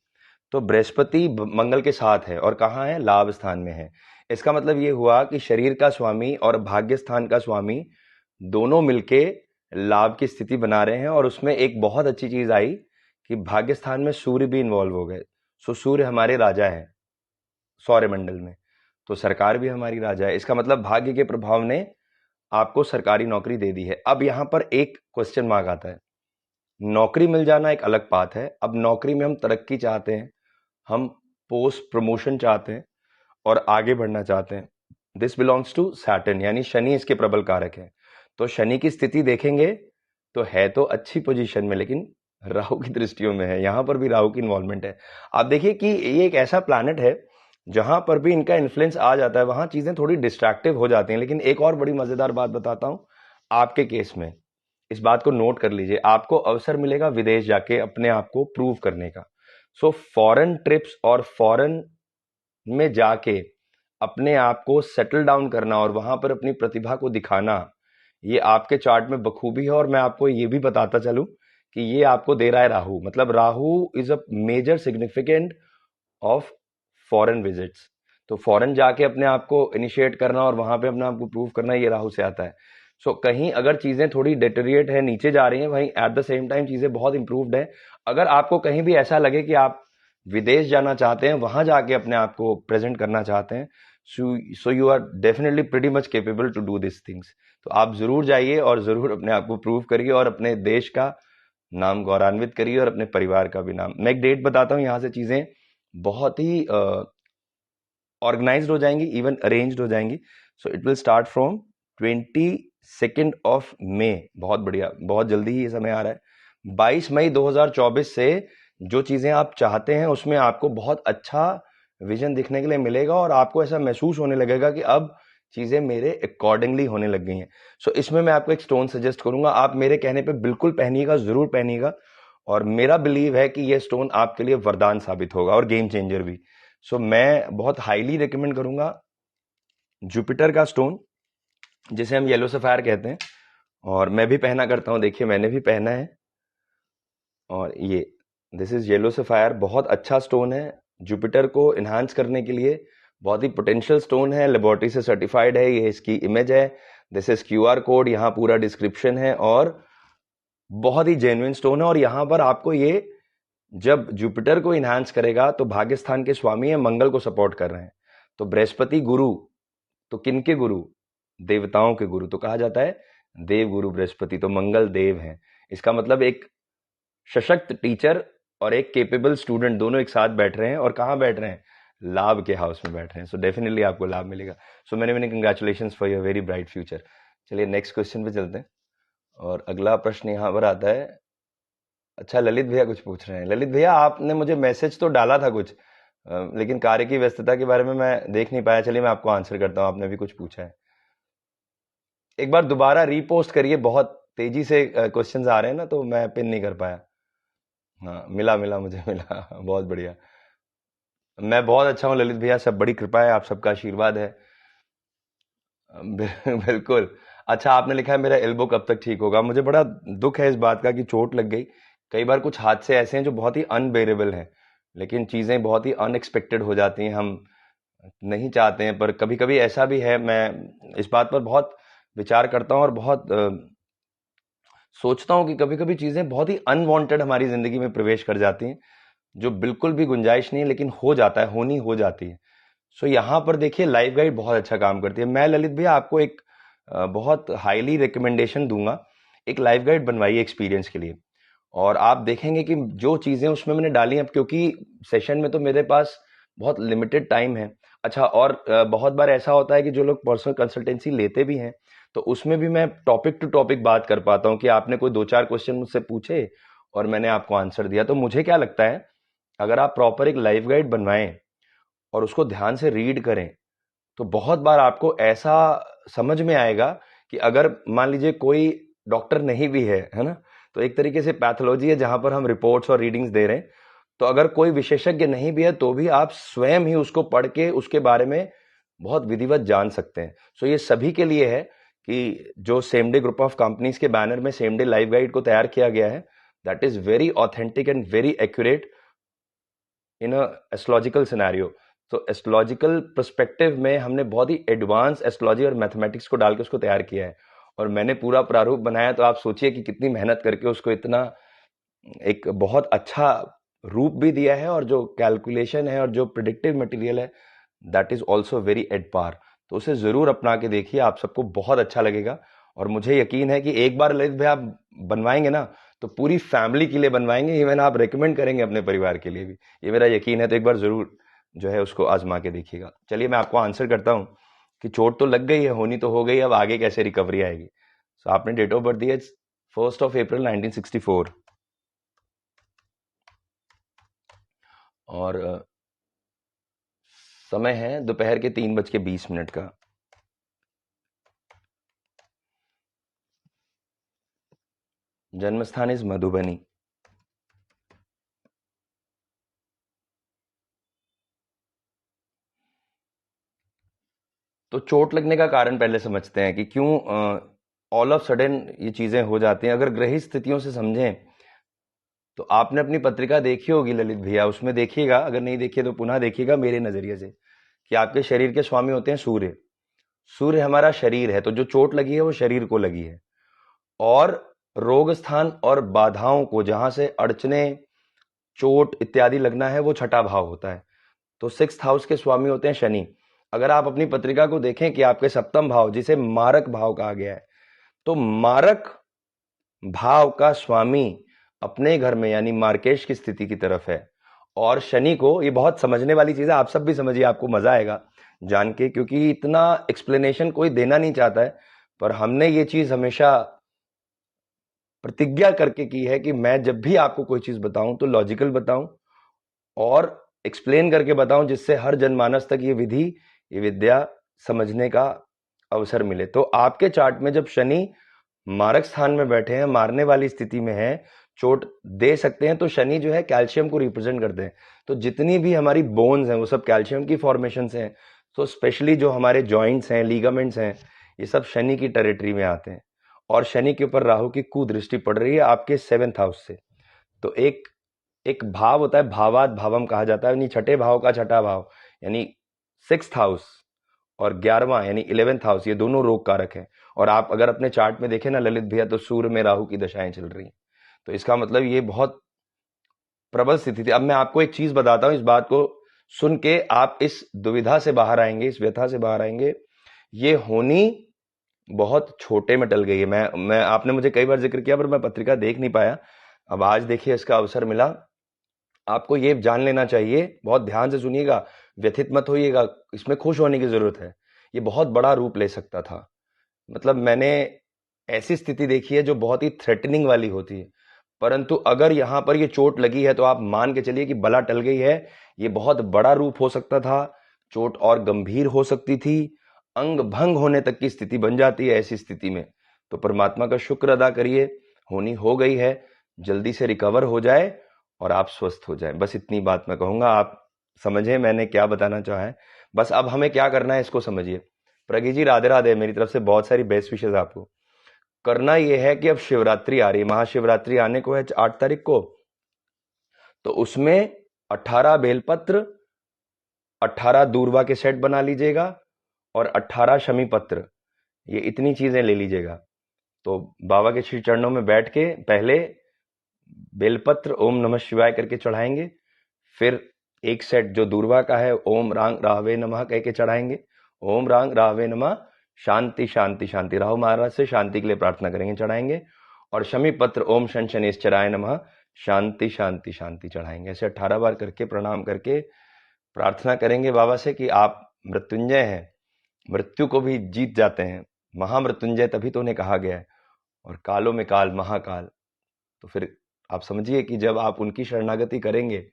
तो बृहस्पति मंगल के साथ है, और कहाँ है? लाभ स्थान में है। इसका मतलब ये हुआ कि शरीर का स्वामी और भाग्य स्थान का स्वामी दोनों मिलके लाभ की स्थिति बना रहे हैं। और उसमें एक बहुत अच्छी चीज आई कि भाग्य स्थान में सूर्य भी इन्वॉल्व हो गए। सो सूर्य हमारे राजा है सौरमंडल में, तो सरकार भी हमारी राजा है। इसका मतलब भाग्य के प्रभाव ने आपको सरकारी नौकरी दे दी है। अब यहां पर एक क्वेश्चन मार्क आता है। नौकरी मिल जाना एक अलग बात है, अब नौकरी में हम तरक्की चाहते हैं, हम पोस्ट प्रमोशन चाहते हैं, और आगे बढ़ना चाहते हैं। दिस बिलोंग्स टू सैटर्न, यानी शनि इसके प्रबल कारक है। तो शनि की स्थिति देखेंगे तो है तो अच्छी पोजीशन में, लेकिन राहु की दृष्टियों में है। यहां पर भी राहु की इन्वॉल्वमेंट है। आप देखिए कि ये एक ऐसा प्लैनेट है जहां पर भी इनका इन्फ्लुएंस आ जाता है, वहां चीजें थोड़ी डिस्ट्रैक्टिव हो जाती हैं। लेकिन एक और बड़ी मजेदार बात बताता हूं आपके केस में, इस बात को नोट कर लीजिए, आपको अवसर मिलेगा विदेश जाके अपने आप को प्रूव करने का। सो फॉरेन ट्रिप्स और फॉरेन में जाके अपने आप को सेटल डाउन करना और वहां पर अपनी प्रतिभा को दिखाना, ये आपके चार्ट में बखूबी है। और मैं आपको ये भी बताता चलूं कि ये आपको दे रहा है राहु, मतलब Rahu is a major significant of foreign visits. तो फॉरेन जाके अपने आप को इनिशिएट करना और वहां पे अपने आप को प्रूव करना, ये राहु से आता है। सो कहीं अगर चीजें थोड़ी डेटेरिएट है, नीचे जा रही हैं, वहीं एट द सेम टाइम चीजें बहुत इंप्रूव्ड है। अगर आपको कहीं भी ऐसा लगे कि आप विदेश जाना चाहते हैं, वहां जाके अपने आप को प्रेजेंट करना चाहते हैं, so you are definitely pretty much capable to do this things. तो आप जरूर जाइए और जरूर अपने आप को प्रूव करिए, और अपने देश का नाम गौरवान्वित करिए, और अपने परिवार का भी नाम। मैं एक डेट बताता हूँ, यहां से चीजें बहुत ही ऑर्गेनाइज्ड हो जाएंगी, इवन अरेंज्ड हो जाएंगी। So it will start from 22 मई। बहुत बढ़िया, बहुत जल्दी ही ये समय आ रहा है। 22 मई 2024 से जो चीजें आप चाहते हैं उसमें आपको बहुत अच्छा विजन दिखने के लिए मिलेगा, और आपको ऐसा महसूस होने लगेगा कि अब चीजें मेरे अकॉर्डिंगली होने लग गई हैं। सो इसमें मैं आपको एक स्टोन सजेस्ट करूंगा, आप मेरे कहने पे बिल्कुल पहनिएगा, जरूर पहनिएगा। और मेरा बिलीव है कि ये स्टोन आपके लिए वरदान साबित होगा और गेम चेंजर भी। सो मैं बहुत हाईली रिकमेंड करूंगा जुपिटर का स्टोन, जिसे हम येलो सफायर कहते हैं, और मैं भी पहना करता हूं, देखिए मैंने भी पहना है। और ये दिस इज येलो सफायर, बहुत अच्छा स्टोन है, जुपिटर को इन्हांस करने के लिए बहुत ही पोटेंशियल स्टोन है, लेबोरेटरी से सर्टिफाइड है। ये इसकी इमेज है, दिस इज QR कोड, यहाँ पूरा डिस्क्रिप्शन है, और बहुत ही जेन्युइन स्टोन है। और यहाँ पर आपको ये जब जुपिटर को इन्हांस करेगा तो भाग्य स्थान के स्वामी है, मंगल को सपोर्ट कर रहे हैं, तो बृहस्पति गुरु, तो किनके गुरु? देवताओं के गुरु, तो कहा जाता है देव गुरु बृहस्पति, तो मंगल देव हैं। इसका मतलब एक सशक्त टीचर और एक केपेबल स्टूडेंट दोनों एक साथ बैठ रहे हैं, और कहाँ बैठ रहे हैं? लाभ के हाउस में बैठ रहे हैं। सो डेफिनेटली आपको लाभ मिलेगा। सो मैंने congratulation for your very bright future. चलिए नेक्स्ट क्वेश्चन पे चलते हैं, और अगला प्रश्न यहाँ पर आता है। अच्छा, ललित भैया कुछ पूछ रहे हैं। ललित भैया, आपने मुझे मैसेज तो डाला था कुछ, लेकिन कार्य की व्यस्तता के बारे में मैं देख नहीं पाया। चलिए मैं आपको आंसर करता हूँ, आपने भी कुछ पूछा है। एक बार दोबारा रीपोस्ट करिए, बहुत तेजी से क्वेश्चंस आ रहे हैं ना, तो मैं पिन नहीं कर पाया। हाँ, मिला मिला, मुझे मिला। बहुत बढ़िया। मैं बहुत अच्छा हूँ ललित भैया, सब बड़ी कृपा है, आप सबका आशीर्वाद है। बिल्कुल। अच्छा, आपने लिखा है मेरा एल्बो कब तक ठीक होगा। मुझे बड़ा दुख है इस बात का कि चोट लग गई। कई बार कुछ हादसे ऐसे हैं जो बहुत ही अनबेरेबल हैं, लेकिन चीज़ें बहुत ही अनएक्सपेक्टेड हो जाती हैं, हम नहीं चाहते हैं, पर कभी कभी ऐसा भी है। मैं इस बात पर बहुत विचार करता हूँ और बहुत सोचता हूँ कि कभी कभी चीज़ें बहुत ही अनवांटेड हमारी ज़िंदगी में प्रवेश कर जाती हैं, जो बिल्कुल भी गुंजाइश नहीं है, लेकिन हो जाता है, होनी हो जाती है। सो यहाँ पर देखिए लाइफ गाइड बहुत अच्छा काम करती है। मैं ललित भैया आपको एक बहुत हाईली रिकमेंडेशन दूंगा, एक लाइफ गाइड बनवाइए एक्सपीरियंस के लिए, और आप देखेंगे कि जो चीज़ें उसमें मैंने डाली हैं, क्योंकि सेशन में तो मेरे पास बहुत लिमिटेड टाइम है। अच्छा, और बहुत बार ऐसा होता है कि जो लोग पर्सनल कंसल्टेंसी लेते भी हैं, तो उसमें भी मैं टॉपिक टू टॉपिक बात कर पाता हूँ, कि आपने कोई 2-4 क्वेश्चन मुझसे पूछे और मैंने आपको आंसर दिया। तो मुझे क्या लगता है, अगर आप प्रॉपर एक लाइफ गाइड बनवाएं और उसको ध्यान से रीड करें, तो बहुत बार आपको ऐसा समझ में आएगा कि अगर मान लीजिए कोई डॉक्टर नहीं भी है ना, तो एक तरीके से पैथोलॉजी है जहां पर हम रिपोर्ट्स और रीडिंग्स दे रहे हैं, तो अगर कोई विशेषज्ञ नहीं भी है तो भी आप स्वयं ही उसको पढ़ के उसके बारे में बहुत विधिवत जान सकते हैं। सो ये सभी के लिए है कि जो same day group of companies के बैनर में सेम डे लाइफ गाइड को तैयार किया गया है, that is very authentic and very accurate in a astrological scenario. तो एस्ट्रोलॉजिकल पर्सपेक्टिव में हमने बहुत ही एडवांस एस्ट्रोलॉजी और मैथमेटिक्स को डाल के उसको तैयार किया है, और मैंने पूरा प्रारूप बनाया। तो आप सोचिए कि कितनी मेहनत करके उसको इतना एक बहुत अच्छा रूप भी दिया है, और जो कैलकुलेशन है और जो प्रिडिक्टिव मटेरियल है, that is also very at par. तो उसे जरूर अपना के देखिए, आप सबको बहुत अच्छा लगेगा। और मुझे यकीन है कि एक बार ललित भाई आप बनवाएंगे ना, तो पूरी फैमिली के लिए बनवाएंगे, इवन आप रेकमेंड करेंगे अपने परिवार के लिए भी, ये मेरा यकीन है। तो एक बार जरूर जो है उसको आजमा के देखिएगा। चलिए मैं आपको आंसर करता हूँ कि चोट तो लग गई है, होनी तो हो गई, अब आगे कैसे रिकवरी आएगी। सो आपने डेट ऑफ बर्थ दी है 1 अप्रैल 1964, और समय है दोपहर के 3:20 का। जन्म स्थान इज मधुबनी। तो चोट लगने का कारण पहले समझते हैं कि क्यों ऑल ऑफ सडन ये चीजें हो जाती हैं। अगर ग्रही स्थितियों से समझें, तो आपने अपनी पत्रिका देखी होगी ललित भैया, उसमें देखिएगा, अगर नहीं देखिए तो पुनः देखिएगा मेरे नजरिए से, कि आपके शरीर के स्वामी होते हैं सूर्य। सूर्य हमारा शरीर है, तो जो चोट लगी है वो शरीर को लगी है। और रोग स्थान और बाधाओं को, जहां से अड़चने, चोट इत्यादि लगना है, वो छठा भाव होता है। तो 6th हाउस के स्वामी होते हैं शनि। अगर आप अपनी पत्रिका को देखें कि आपके सप्तम भाव, जिसे मारक भाव कहा गया है, तो मारक भाव का स्वामी अपने घर में यानी मार्केश की स्थिति की तरफ है। और शनि को, ये बहुत समझने वाली चीज है, आप सब भी समझिए, आपको मजा आएगा जान के, क्योंकि इतना एक्सप्लेनेशन कोई देना नहीं चाहता है, पर हमने ये चीज हमेशा प्रतिज्ञा करके की है कि मैं जब भी आपको कोई चीज बताऊं तो लॉजिकल बताऊं और एक्सप्लेन करके बताऊं, जिससे हर जनमानस तक ये विधि, ये विद्या समझने का अवसर मिले। तो आपके चार्ट में जब शनि मारक स्थान में बैठे हैं, मारने वाली स्थिति में है, चोट दे सकते हैं। तो शनि जो है कैल्शियम को रिप्रेजेंट करते हैं, तो जितनी भी हमारी बोन्स हैं वो सब कैल्शियम की फॉर्मेशन से हैं। तो स्पेशली जो हमारे जॉइंट्स हैं, लीगामेंट्स हैं, ये सब शनि की टेरिटरी में आते हैं। और शनि के ऊपर राहु की कुदृष्टि पड़ रही है आपके 7th हाउस से। तो एक एक भाव होता है, भावात भावम कहा जाता है, यानी छठे भाव का छठा भाव, यानी 6th हाउस, और 11वां यानी 11th हाउस, ये दोनों रोग कारक हैं। और आप अगर अपने चार्ट में देखें ना ललित भैया, तो सूर्य में राहु की दशाएं चल रही हैं। तो इसका मतलब ये बहुत प्रबल स्थिति थी। अब मैं आपको एक चीज बताता हूं, इस बात को सुन के आप इस दुविधा से बाहर आएंगे, इस व्यथा से बाहर आएंगे। ये होनी बहुत छोटे में टल गई है। मैं आपने मुझे कई बार जिक्र किया, पर मैं पत्रिका देख नहीं पाया। अब आज देखिए इसका अवसर मिला। आपको ये जान लेना चाहिए, बहुत ध्यान से सुनिएगा, व्यथित मत होइएगा, इसमें खुश होने की जरूरत है। ये बहुत बड़ा रूप ले सकता था। मतलब मैंने ऐसी स्थिति देखी है जो बहुत ही थ्रेटनिंग वाली होती है, परंतु अगर यहां पर ये चोट लगी है तो आप मान के चलिए कि बला टल गई है। ये बहुत बड़ा रूप हो सकता था, चोट और गंभीर हो सकती थी, अंग भंग होने तक की स्थिति बन जाती है ऐसी स्थिति में। तो परमात्मा का शुक्र अदा करिए, होनी हो गई है, जल्दी से रिकवर हो जाए और आप स्वस्थ हो जाए। बस इतनी बात मैं कहूंगा, आप समझे मैंने क्या बताना चाहा है। बस अब हमें क्या करना है इसको समझिए। प्रगी जी राधे राधे, मेरी तरफ से बहुत सारी बेस्ट विशेष आपको। करना यह है कि अब शिवरात्रि आ रही है, महाशिवरात्रि आने को है 8 तारीख को। तो उसमें 18 बेलपत्र, 18 दूर्वा के सेट बना लीजिएगा और 18 शमी पत्र, ये इतनी चीजें ले लीजिएगा। तो बाबा के श्री चरणों में बैठ के पहले बेलपत्र ओम नमः शिवाय करके चढ़ाएंगे, फिर एक सेट जो दूर्वा का है ओम रांग राहवे नमः कह के चढ़ाएंगे। ओम रांग राहवे नमः, शांति शांति शांति, राहु महाराज से शांति के लिए प्रार्थना करेंगे, चढ़ाएंगे। और शमी पत्र ओम शन शनिश्चराय नमः, शांति शांति शांति चढ़ाएंगे। ऐसे 18 बार करके प्रणाम करके प्रार्थना करेंगे बाबा से कि आप मृत्युंजय हैं, मृत्यु को भी जीत जाते हैं, महामृत्युंजय तभी तो उन्हें कहा गया है, और कालों में काल महाकाल। तो फिर आप समझिए कि जब आप उनकी शरणागति करेंगे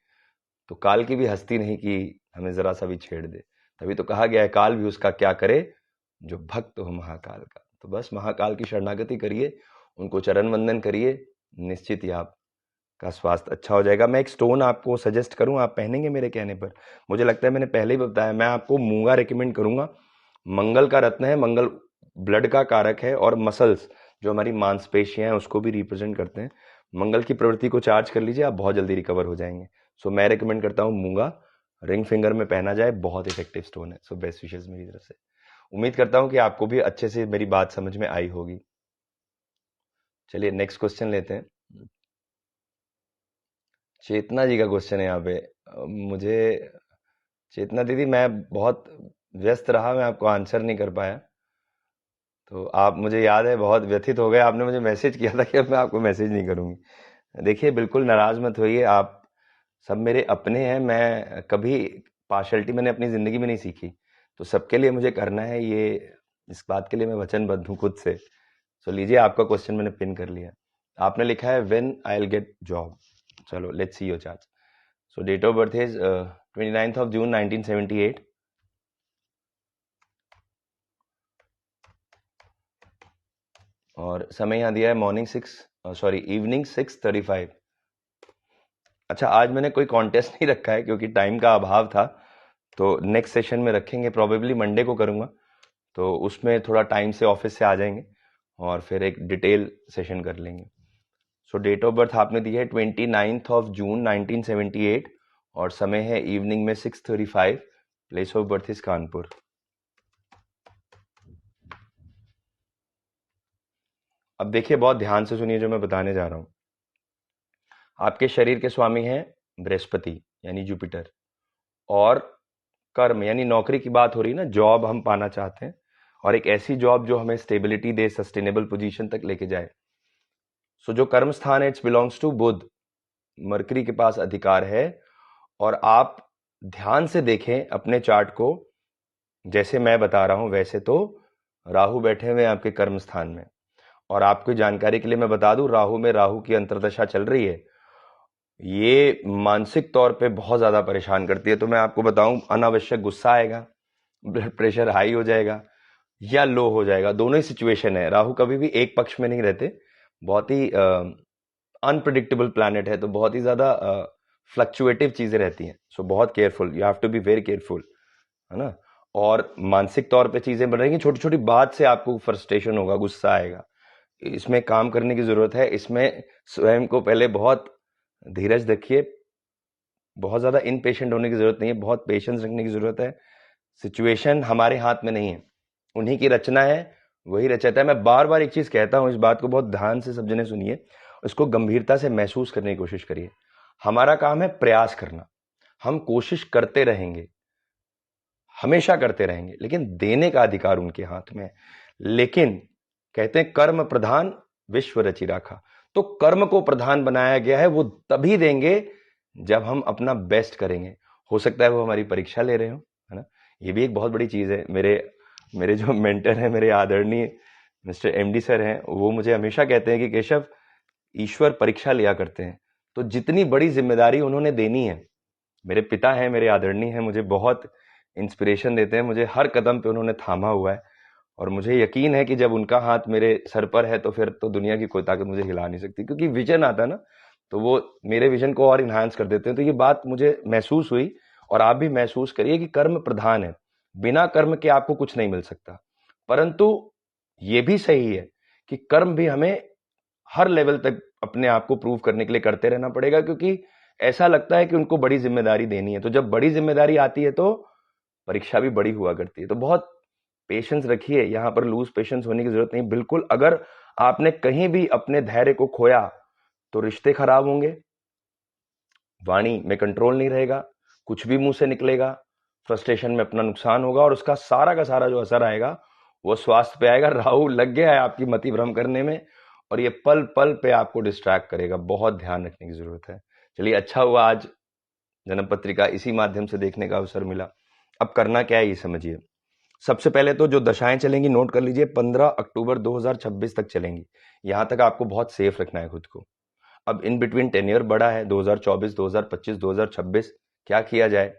तो काल की भी हस्ती नहीं कि हमें जरा सा भी छेड़ दे। तभी तो कहा गया है काल भी उसका क्या करे जो भक्त हो महाकाल का। तो बस महाकाल की शरणागति करिए, उनको चरण वंदन करिए, निश्चित ही आपका स्वास्थ्य अच्छा हो जाएगा। मैं एक स्टोन आपको सजेस्ट करूं, आप पहनेंगे मेरे कहने पर? मुझे लगता है मैंने पहले ही बताया, मैं आपको मूंगा रिकमेंड करूंगा। मंगल का रत्न है, मंगल ब्लड का कारक है, और मसल्स जो हमारी मांसपेशियां हैं उसको भी रिप्रेजेंट करते हैं। मंगल की प्रवृत्ति को चार्ज कर लीजिए, आप बहुत जल्दी रिकवर हो जाएंगे। सो मैं रिकमेंड करता हूँ मूंगा, रिंग फिंगर में पहना जाए, बहुत इफेक्टिव स्टोन है। सो बेस्ट विशेष मेरी तरफ से। उम्मीद करता हूं कि आपको भी अच्छे से मेरी बात समझ में आई होगी। चलिए नेक्स्ट क्वेश्चन लेते हैं। चेतना जी का क्वेश्चन है यहाँ पे। मुझे चेतना दीदी, मैं बहुत व्यस्त रहा, मैं आपको आंसर नहीं कर पाया। तो आप, मुझे याद है, बहुत व्यथित हो गए, आपने मुझे मैसेज किया था कि अब मैं आपको मैसेज नहीं करूंगी। देखिए बिल्कुल नाराज मत होइए, आप सब मेरे अपने हैं। मैं कभी पार्शलिटी मैंने अपनी जिंदगी में नहीं सीखी, तो सबके लिए मुझे करना है, ये इस बात के लिए मैं वचनबद्ध हूँ खुद से। सो लीजिए, आपका क्वेश्चन मैंने पिन कर लिया। आपने लिखा है when I will get job. चलो let's see your chart. So date of birth is 29th of June 1978, और समय यहाँ दिया है इवनिंग 6:35। अच्छा, आज मैंने कोई कॉन्टेस्ट नहीं रखा है क्योंकि टाइम का अभाव था, तो नेक्स्ट सेशन में रखेंगे, प्रोबेबली मंडे को करूंगा। तो उसमें थोड़ा टाइम से ऑफिस से आ जाएंगे और फिर एक डिटेल सेशन कर लेंगे। सो डेट ऑफ बर्थ आपने दी है 29th of June 1978, और समय है इवनिंग में 6:35। Place of birth is Kanpur. अब देखिए, बहुत ध्यान से सुनिए जो मैं बताने जा रहा हूं। आपके शरीर के स्वामी हैं बृहस्पति यानी जुपिटर, और कर्म यानी नौकरी की बात हो रही है ना, जॉब हम पाना चाहते हैं, और एक ऐसी जॉब जो हमें स्टेबिलिटी दे, सस्टेनेबल पोजीशन तक लेके जाए। सो जो कर्म स्थान है, it's belongs to Budh, mercury के पास अधिकार है। और आप ध्यान से देखें अपने चार्ट को, जैसे मैं बता रहा हूं वैसे तो राहु बैठे हुए हैं आपके कर्म स्थान में। और आपकी जानकारी के लिए मैं बता दूं, राहु में राहु की अंतर्दशा चल रही है, ये मानसिक तौर पे बहुत ज्यादा परेशान करती है। तो मैं आपको बताऊं, अनावश्यक गुस्सा आएगा, ब्लड प्रेशर हाई हो जाएगा या लो हो जाएगा, दोनों ही सिचुएशन है। राहु कभी भी एक पक्ष में नहीं रहते, बहुत ही अनप्रिडिक्टेबल प्लैनेट है, तो बहुत ही ज्यादा फ्लक्चुएटिव चीजें रहती हैं। सो बहुत careful, you have to be very careful, है ना। और मानसिक तौर पे चीजें बढ़ रही, छोटी छोटी बात से आपको फ्रस्ट्रेशन होगा, गुस्सा आएगा, इसमें काम करने की जरूरत है। इसमें स्वयं को पहले बहुत धीरज रखिए, बहुत ज्यादा इनपेशेंट होने की जरूरत नहीं है, बहुत पेशेंस रखने की जरूरत है। सिचुएशन हमारे हाथ में नहीं है, उन्हीं की रचना है, वही रचता है। मैं बार बार एक चीज कहता हूं, इस बात को बहुत ध्यान से सब जने सुनिए, उसको गंभीरता से महसूस करने की कोशिश करिए। हमारा काम है प्रयास करना, हम कोशिश करते रहेंगे, हमेशा करते रहेंगे, लेकिन देने का अधिकार उनके हाथ में है। लेकिन कहते हैं कर्म प्रधान विश्व रचि राखा, तो कर्म को प्रधान बनाया गया है, वो तभी देंगे जब हम अपना बेस्ट करेंगे। हो सकता है वो हमारी परीक्षा ले रहे हो, है ना। ये भी एक बहुत बड़ी चीज है। मेरे जो मेंटर है, मेरे आदरणीय मिस्टर एमडी सर हैं, वो मुझे हमेशा कहते हैं कि केशव, ईश्वर परीक्षा लिया करते हैं, तो जितनी बड़ी जिम्मेदारी उन्होंने देनी है, मेरे पिता हैं, मेरे आदरणीय हैं, मुझे बहुत इंस्पिरेशन देते हैं, मुझे हर कदम पे उन्होंने थामा हुआ है, और मुझे यकीन है कि जब उनका हाथ मेरे सर पर है तो फिर तो दुनिया की कोई ताकत मुझे हिला नहीं सकती, क्योंकि विजन आता है ना, तो वो मेरे विजन को और इन्हांस कर देते हैं। तो ये बात मुझे महसूस हुई, और आप भी महसूस करिए कि कर्म प्रधान है, बिना कर्म के आपको कुछ नहीं मिल सकता। परंतु ये भी सही है कि कर्म भी हमें हर लेवल तक अपने आप को प्रूव करने के लिए करते रहना पड़ेगा, क्योंकि ऐसा लगता है कि उनको बड़ी जिम्मेदारी देनी है। तो जब बड़ी जिम्मेदारी आती है तो परीक्षा भी बड़ी हुआ करती है। तो बहुत पेशेंस रखिए, यहां पर लूज पेशेंस होने की जरूरत नहीं बिल्कुल। अगर आपने कहीं भी अपने धैर्य को खोया तो रिश्ते खराब होंगे, वाणी में कंट्रोल नहीं रहेगा, कुछ भी मुंह से निकलेगा, फ्रस्ट्रेशन में अपना नुकसान होगा, और उसका सारा का सारा जो असर आएगा वो स्वास्थ्य पे आएगा। राहु लग गया है आपकी मति भ्रम करने में, और ये पल पल पे आपको डिस्ट्रैक्ट करेगा, बहुत ध्यान रखने की जरूरत है। चलिए, अच्छा हुआ आज जन्म पत्रिका इसी माध्यम से देखने का अवसर मिला। अब करना क्या है ये समझिए। सबसे पहले तो जो दशाएं चलेंगी नोट कर लीजिए, 15 अक्टूबर 2026 तक चलेंगी। यहां तक आपको बहुत सेफ रखना है खुद को। अब इन बिटवीन टेन्योर बड़ा है, 2024, 2025, 2026, क्या किया जाए।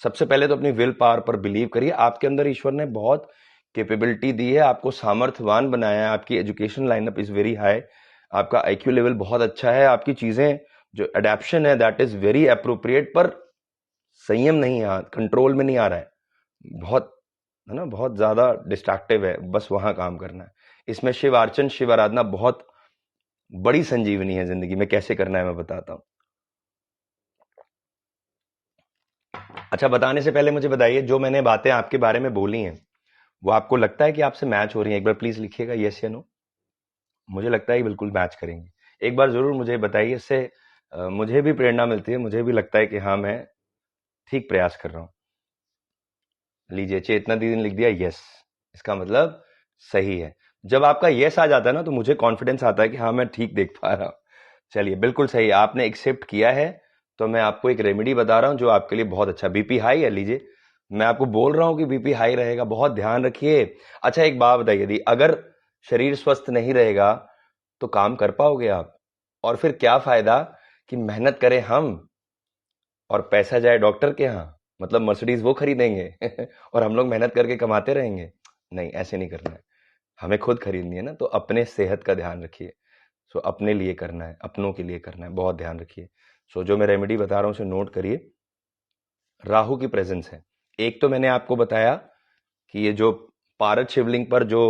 सबसे पहले तो अपनी विल पावर पर बिलीव करिए। आपके अंदर ईश्वर ने बहुत कैपेबिलिटी दी है, आपको सामर्थ्यवान बनाया है, आपकी education lineup is very high, आपका आईक्यू लेवल बहुत अच्छा है, आपकी चीजें जो अडेप्शन है दैट इज वेरी अप्रोप्रिएट, पर संयम नहीं है, कंट्रोल में नहीं आ रहा है, बहुत, है ना, बहुत ज्यादा डिस्ट्रैक्टिव है। बस वहां काम करना है। इसमें शिव अर्चन, शिव आराधना बहुत बड़ी संजीवनी है जिंदगी में। कैसे करना है मैं बताता हूं। अच्छा, बताने से पहले मुझे बताइए, जो मैंने बातें आपके बारे में बोली हैं वो आपको लगता है कि आपसे मैच हो रही है? एक बार प्लीज लिखिएगा यस या नो। मुझे लगता है कि बिल्कुल मैच करेंगे। एक बार जरूर मुझे बताइए, इससे मुझे भी प्रेरणा मिलती है, मुझे भी लगता है कि हाँ, मैं ठीक प्रयास कर रहा हूं। लीजिए, चेतना दीदी ने लिख दिया यस, इसका मतलब सही है। जब आपका यस आ जाता है ना, तो मुझे कॉन्फिडेंस आता है कि हाँ, मैं ठीक देख पा रहा हूं। चलिए, बिल्कुल सही, आपने एक्सेप्ट किया है। तो मैं आपको एक रेमेडी बता रहा हूं जो आपके लिए बहुत अच्छा। बीपी हाई है, लीजिए, मैं आपको बोल रहा हूं कि बीपी हाई रहेगा, बहुत ध्यान रखिए। अच्छा, एक बात बताइए, यदि अगर शरीर स्वस्थ नहीं रहेगा तो काम कर पाओगे आप? और फिर क्या फायदा कि मेहनत करें हम और पैसा जाए डॉक्टर के यहाँ, मतलब मर्सिडीज वो खरीदेंगे और हम लोग मेहनत करके कमाते रहेंगे? नहीं, ऐसे नहीं करना है, हमें खुद खरीदनी है ना। तो अपने सेहत का ध्यान रखिए। सो अपने लिए करना है, अपनों के लिए करना है, बहुत ध्यान रखिए। सो जो मैं रेमेडी बता रहा हूं उसे नोट करिए। राहु की प्रेजेंस है। एक तो मैंने आपको बताया कि ये जो पारद शिवलिंग पर जो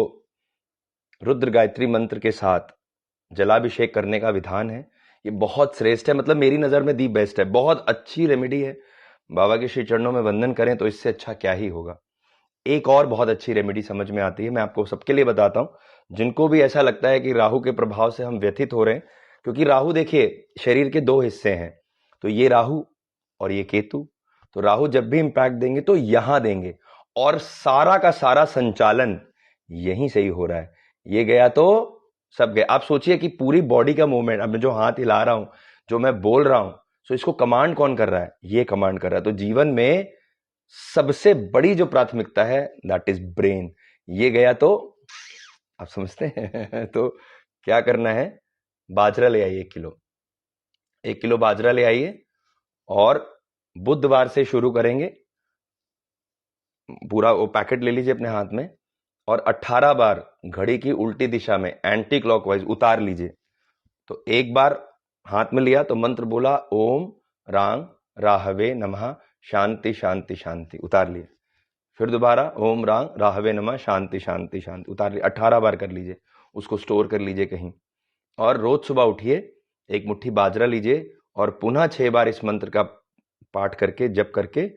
रुद्र गायत्री मंत्र के साथ जलाभिषेक करने का विधान है, ये बहुत श्रेष्ठ है, मतलब मेरी नजर में दी बेस्ट है, बहुत अच्छी रेमेडी है। बाबा के श्री चरणों में वंदन करें तो इससे अच्छा क्या ही होगा। एक और बहुत अच्छी रेमेडी समझ में आती है, मैं आपको सबके लिए बताता हूं, जिनको भी ऐसा लगता है कि राहु के प्रभाव से हम व्यथित हो रहे हैं। क्योंकि राहु, देखिए, शरीर के दो हिस्से हैं, तो ये राहु और ये केतु। तो राहु जब भी इंपैक्ट देंगे तो यहां देंगे, और सारा का सारा संचालन यहीं से ही हो रहा है। ये गया तो सब गए। आप सोचिए कि पूरी बॉडी का मूवमेंट, अब मैं जो हाथ हिला रहा हूं, जो मैं बोल रहा हूं, तो इसको कमांड कौन कर रहा है? ये कमांड कर रहा है। तो जीवन में सबसे बड़ी जो प्राथमिकता है दैट इज ब्रेन। ये गया तो आप समझते हैं तो क्या करना है? बाजरा ले आइए 1 किलो, 1 किलो बाजरा ले आइए, और बुधवार से शुरू करेंगे। पूरा वो पैकेट ले लीजिए अपने हाथ में, और 18 बार घड़ी की उल्टी दिशा में एंटी क्लॉकवाइज उतार लीजिए। तो एक बार हाथ में लिया तो मंत्र बोला, ओम रांग राहवे नमः शांति शांति शांति, उतार लिए। फिर दोबारा ओम रांग राहवे नमः शांति शांति शांति, उतार लिए। 18 बार कर लीजिए, उसको स्टोर कर लीजिए कहीं। और रोज सुबह उठिए, एक मुट्ठी बाजरा लीजिए और पुनः 6 बार इस मंत्र का पाठ करके, जप करके,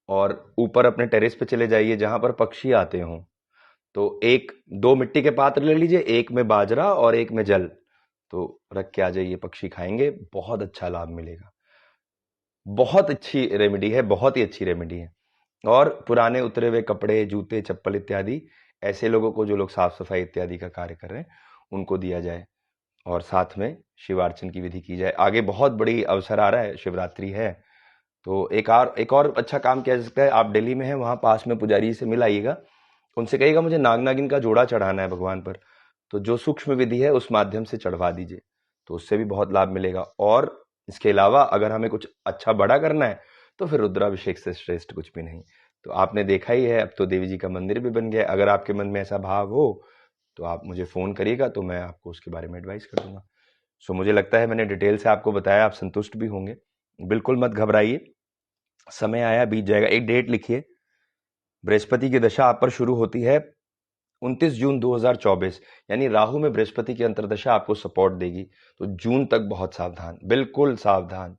और ऊपर अपने टेरेस पे चले जाइए जहां पर पक्षी आते हों। तो 2 मिट्टी के पात्र ले लीजिए, एक में बाजरा और एक में जल, तो रख के आ जाइए, पक्षी खाएंगे, बहुत अच्छा लाभ मिलेगा। बहुत अच्छी रेमेडी है, बहुत ही अच्छी रेमेडी है। और पुराने उतरे हुए कपड़े, जूते, चप्पल इत्यादि ऐसे लोगों को, जो लोग साफ सफाई इत्यादि का कार्य कर रहे हैं, उनको दिया जाए और साथ में शिवार्चन की विधि की जाए। आगे बहुत बड़ी अवसर आ रहा है, शिवरात्रि है, तो एक और अच्छा काम किया जा सकता है। आप दिल्ली में हैं, वहां पास में पुजारी से मिल आइएगा, उनसे कहिएगा मुझे नाग नागिन का जोड़ा चढ़ाना है भगवान पर, तो जो सूक्ष्म विधि है उस माध्यम से चढ़वा दीजिए, तो उससे भी बहुत लाभ मिलेगा। और इसके अलावा अगर हमें कुछ अच्छा बड़ा करना है तो फिर रुद्राभिषेक से श्रेष्ठ कुछ भी नहीं। तो आपने देखा ही है, अब तो देवी जी का मंदिर भी बन गया है। अगर आपके मन में ऐसा भाव हो तो आप मुझे फ़ोन करिएगा, तो मैं आपको उसके बारे में एडवाइस कर दूंगा। सो मुझे लगता है मैंने डिटेल से आपको बताया, आप संतुष्ट भी होंगे। बिल्कुल मत घबराइए, समय आया बीत जाएगा। एक डेट लिखिए, बृहस्पति की दशा आप पर शुरू होती है 29 जून 2024, यानी राहु में बृहस्पति की अंतर्दशा आपको सपोर्ट देगी। तो जून तक बहुत सावधान, बिल्कुल सावधान,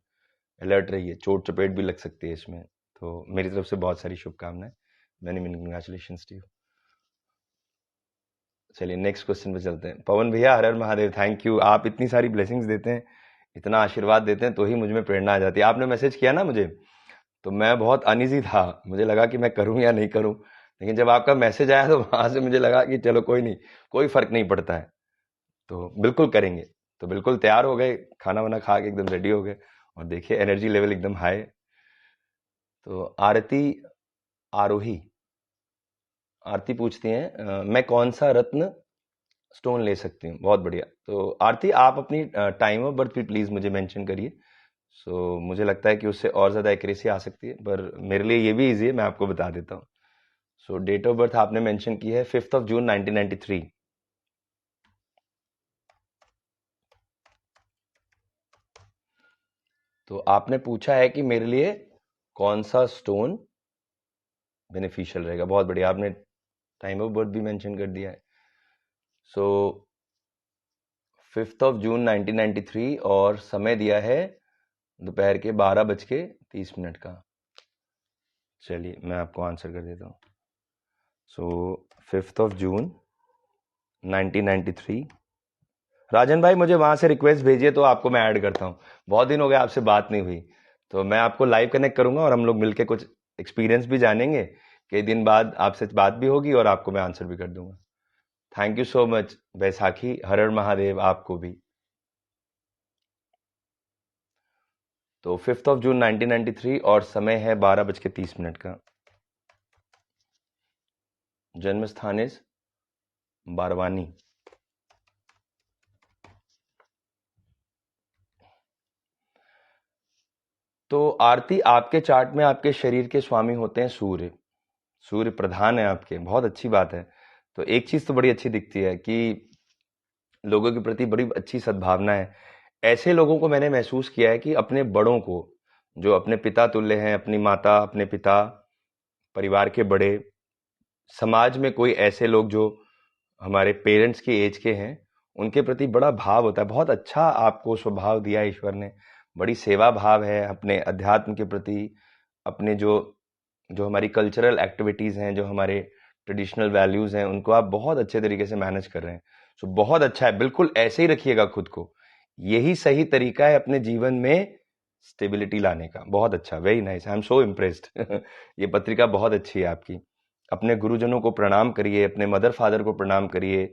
अलर्ट रहिए, चोट चपेट भी लग सकती है इसमें। तो मेरी तरफ से बहुत सारी शुभकामनाएं, many many congratulations to you. चलिए नेक्स्ट क्वेश्चन पे चलते हैं। पवन भैया, हर हर महादेव। थैंक यू, आप इतनी सारी ब्लेसिंग्स देते हैं, इतना आशीर्वाद देते हैं, तो ही मुझ में प्रेरणा आ जाती है। आपने मैसेज किया ना मुझे, तो मैं बहुत अनईजी था, मुझे लगा कि मैं करूं या नहीं करूं, लेकिन जब आपका मैसेज आया तो वहां से मुझे लगा कि चलो कोई नहीं, कोई फर्क नहीं पड़ता है, तो बिल्कुल करेंगे। तो बिल्कुल तैयार हो गए, खाना वाना खा के एकदम रेडी हो गए, और देखिए एनर्जी लेवल एकदम हाई। तो आरती आरोही, आरती पूछती हैं मैं कौन सा रत्न स्टोन ले सकती हूँ। बहुत बढ़िया। तो आरती, आप अपनी टाइम ऑफ बर्थ भी प्लीज मुझे मेंशन करिए। सो मुझे लगता है कि उससे और ज्यादा एक्यूरेसी आ सकती है, पर मेरे लिए ये भी इजी है, मैं आपको बता देता हूँ। सो डेट ऑफ बर्थ आपने मेंशन की है 5 जून 1993। तो आपने पूछा है कि मेरे लिए कौन सा स्टोन बेनिफिशियल रहेगा। बहुत बढ़िया, आपने टाइम ऑफ बर्थ भी मेंशन कर दिया है। सो 5 जून 1993, और समय दिया है दोपहर के 12:30 का। चलिए मैं आपको आंसर कर देता हूँ। सो 5 जून 1993, राजन भाई मुझे वहां से रिक्वेस्ट भेजिए तो आपको मैं ऐड करता हूँ। बहुत दिन हो गए आपसे बात नहीं हुई, तो मैं आपको लाइव कनेक्ट करूंगा और हम लोग मिलके कुछ एक्सपीरियंस भी जानेंगे। कई दिन बाद आपसे बात भी होगी और आपको मैं आंसर भी कर दूंगा। Thank you so much Baisakhi, हर हर महादेव आपको भी। तो 5 जून 1993 और समय है 12:30 का। जन्म स्थान इज बारवानी। तो आरती, आपके चार्ट में आपके शरीर के स्वामी होते हैं सूर्य, सूर्य प्रधान है आपके, बहुत अच्छी बात है। तो एक चीज तो बड़ी अच्छी दिखती है कि लोगों के प्रति बड़ी अच्छी सद्भावना है। ऐसे लोगों को मैंने महसूस किया है कि अपने बड़ों को, जो अपने पिता तुल्य हैं, अपनी माता, अपने पिता, परिवार के बड़े, समाज में कोई ऐसे लोग जो हमारे पेरेंट्स की एज के हैं, उनके प्रति बड़ा भाव होता है। बहुत अच्छा आपको स्वभाव दिया ईश्वर ने, बड़ी सेवा भाव है अपने अध्यात्म के प्रति, अपने जो जो हमारी कल्चरल एक्टिविटीज हैं, जो हमारे ट्रेडिशनल वैल्यूज हैं, उनको आप बहुत अच्छे तरीके से मैनेज कर रहे हैं। सो बहुत अच्छा है, बिल्कुल ऐसे ही रखिएगा खुद को। यही सही तरीका है अपने जीवन में स्टेबिलिटी लाने का। बहुत अच्छा, very nice, I am so impressed. ये पत्रिका बहुत अच्छी है आपकी। अपने गुरुजनों को प्रणाम करिए, अपने मदर फादर को प्रणाम करिए,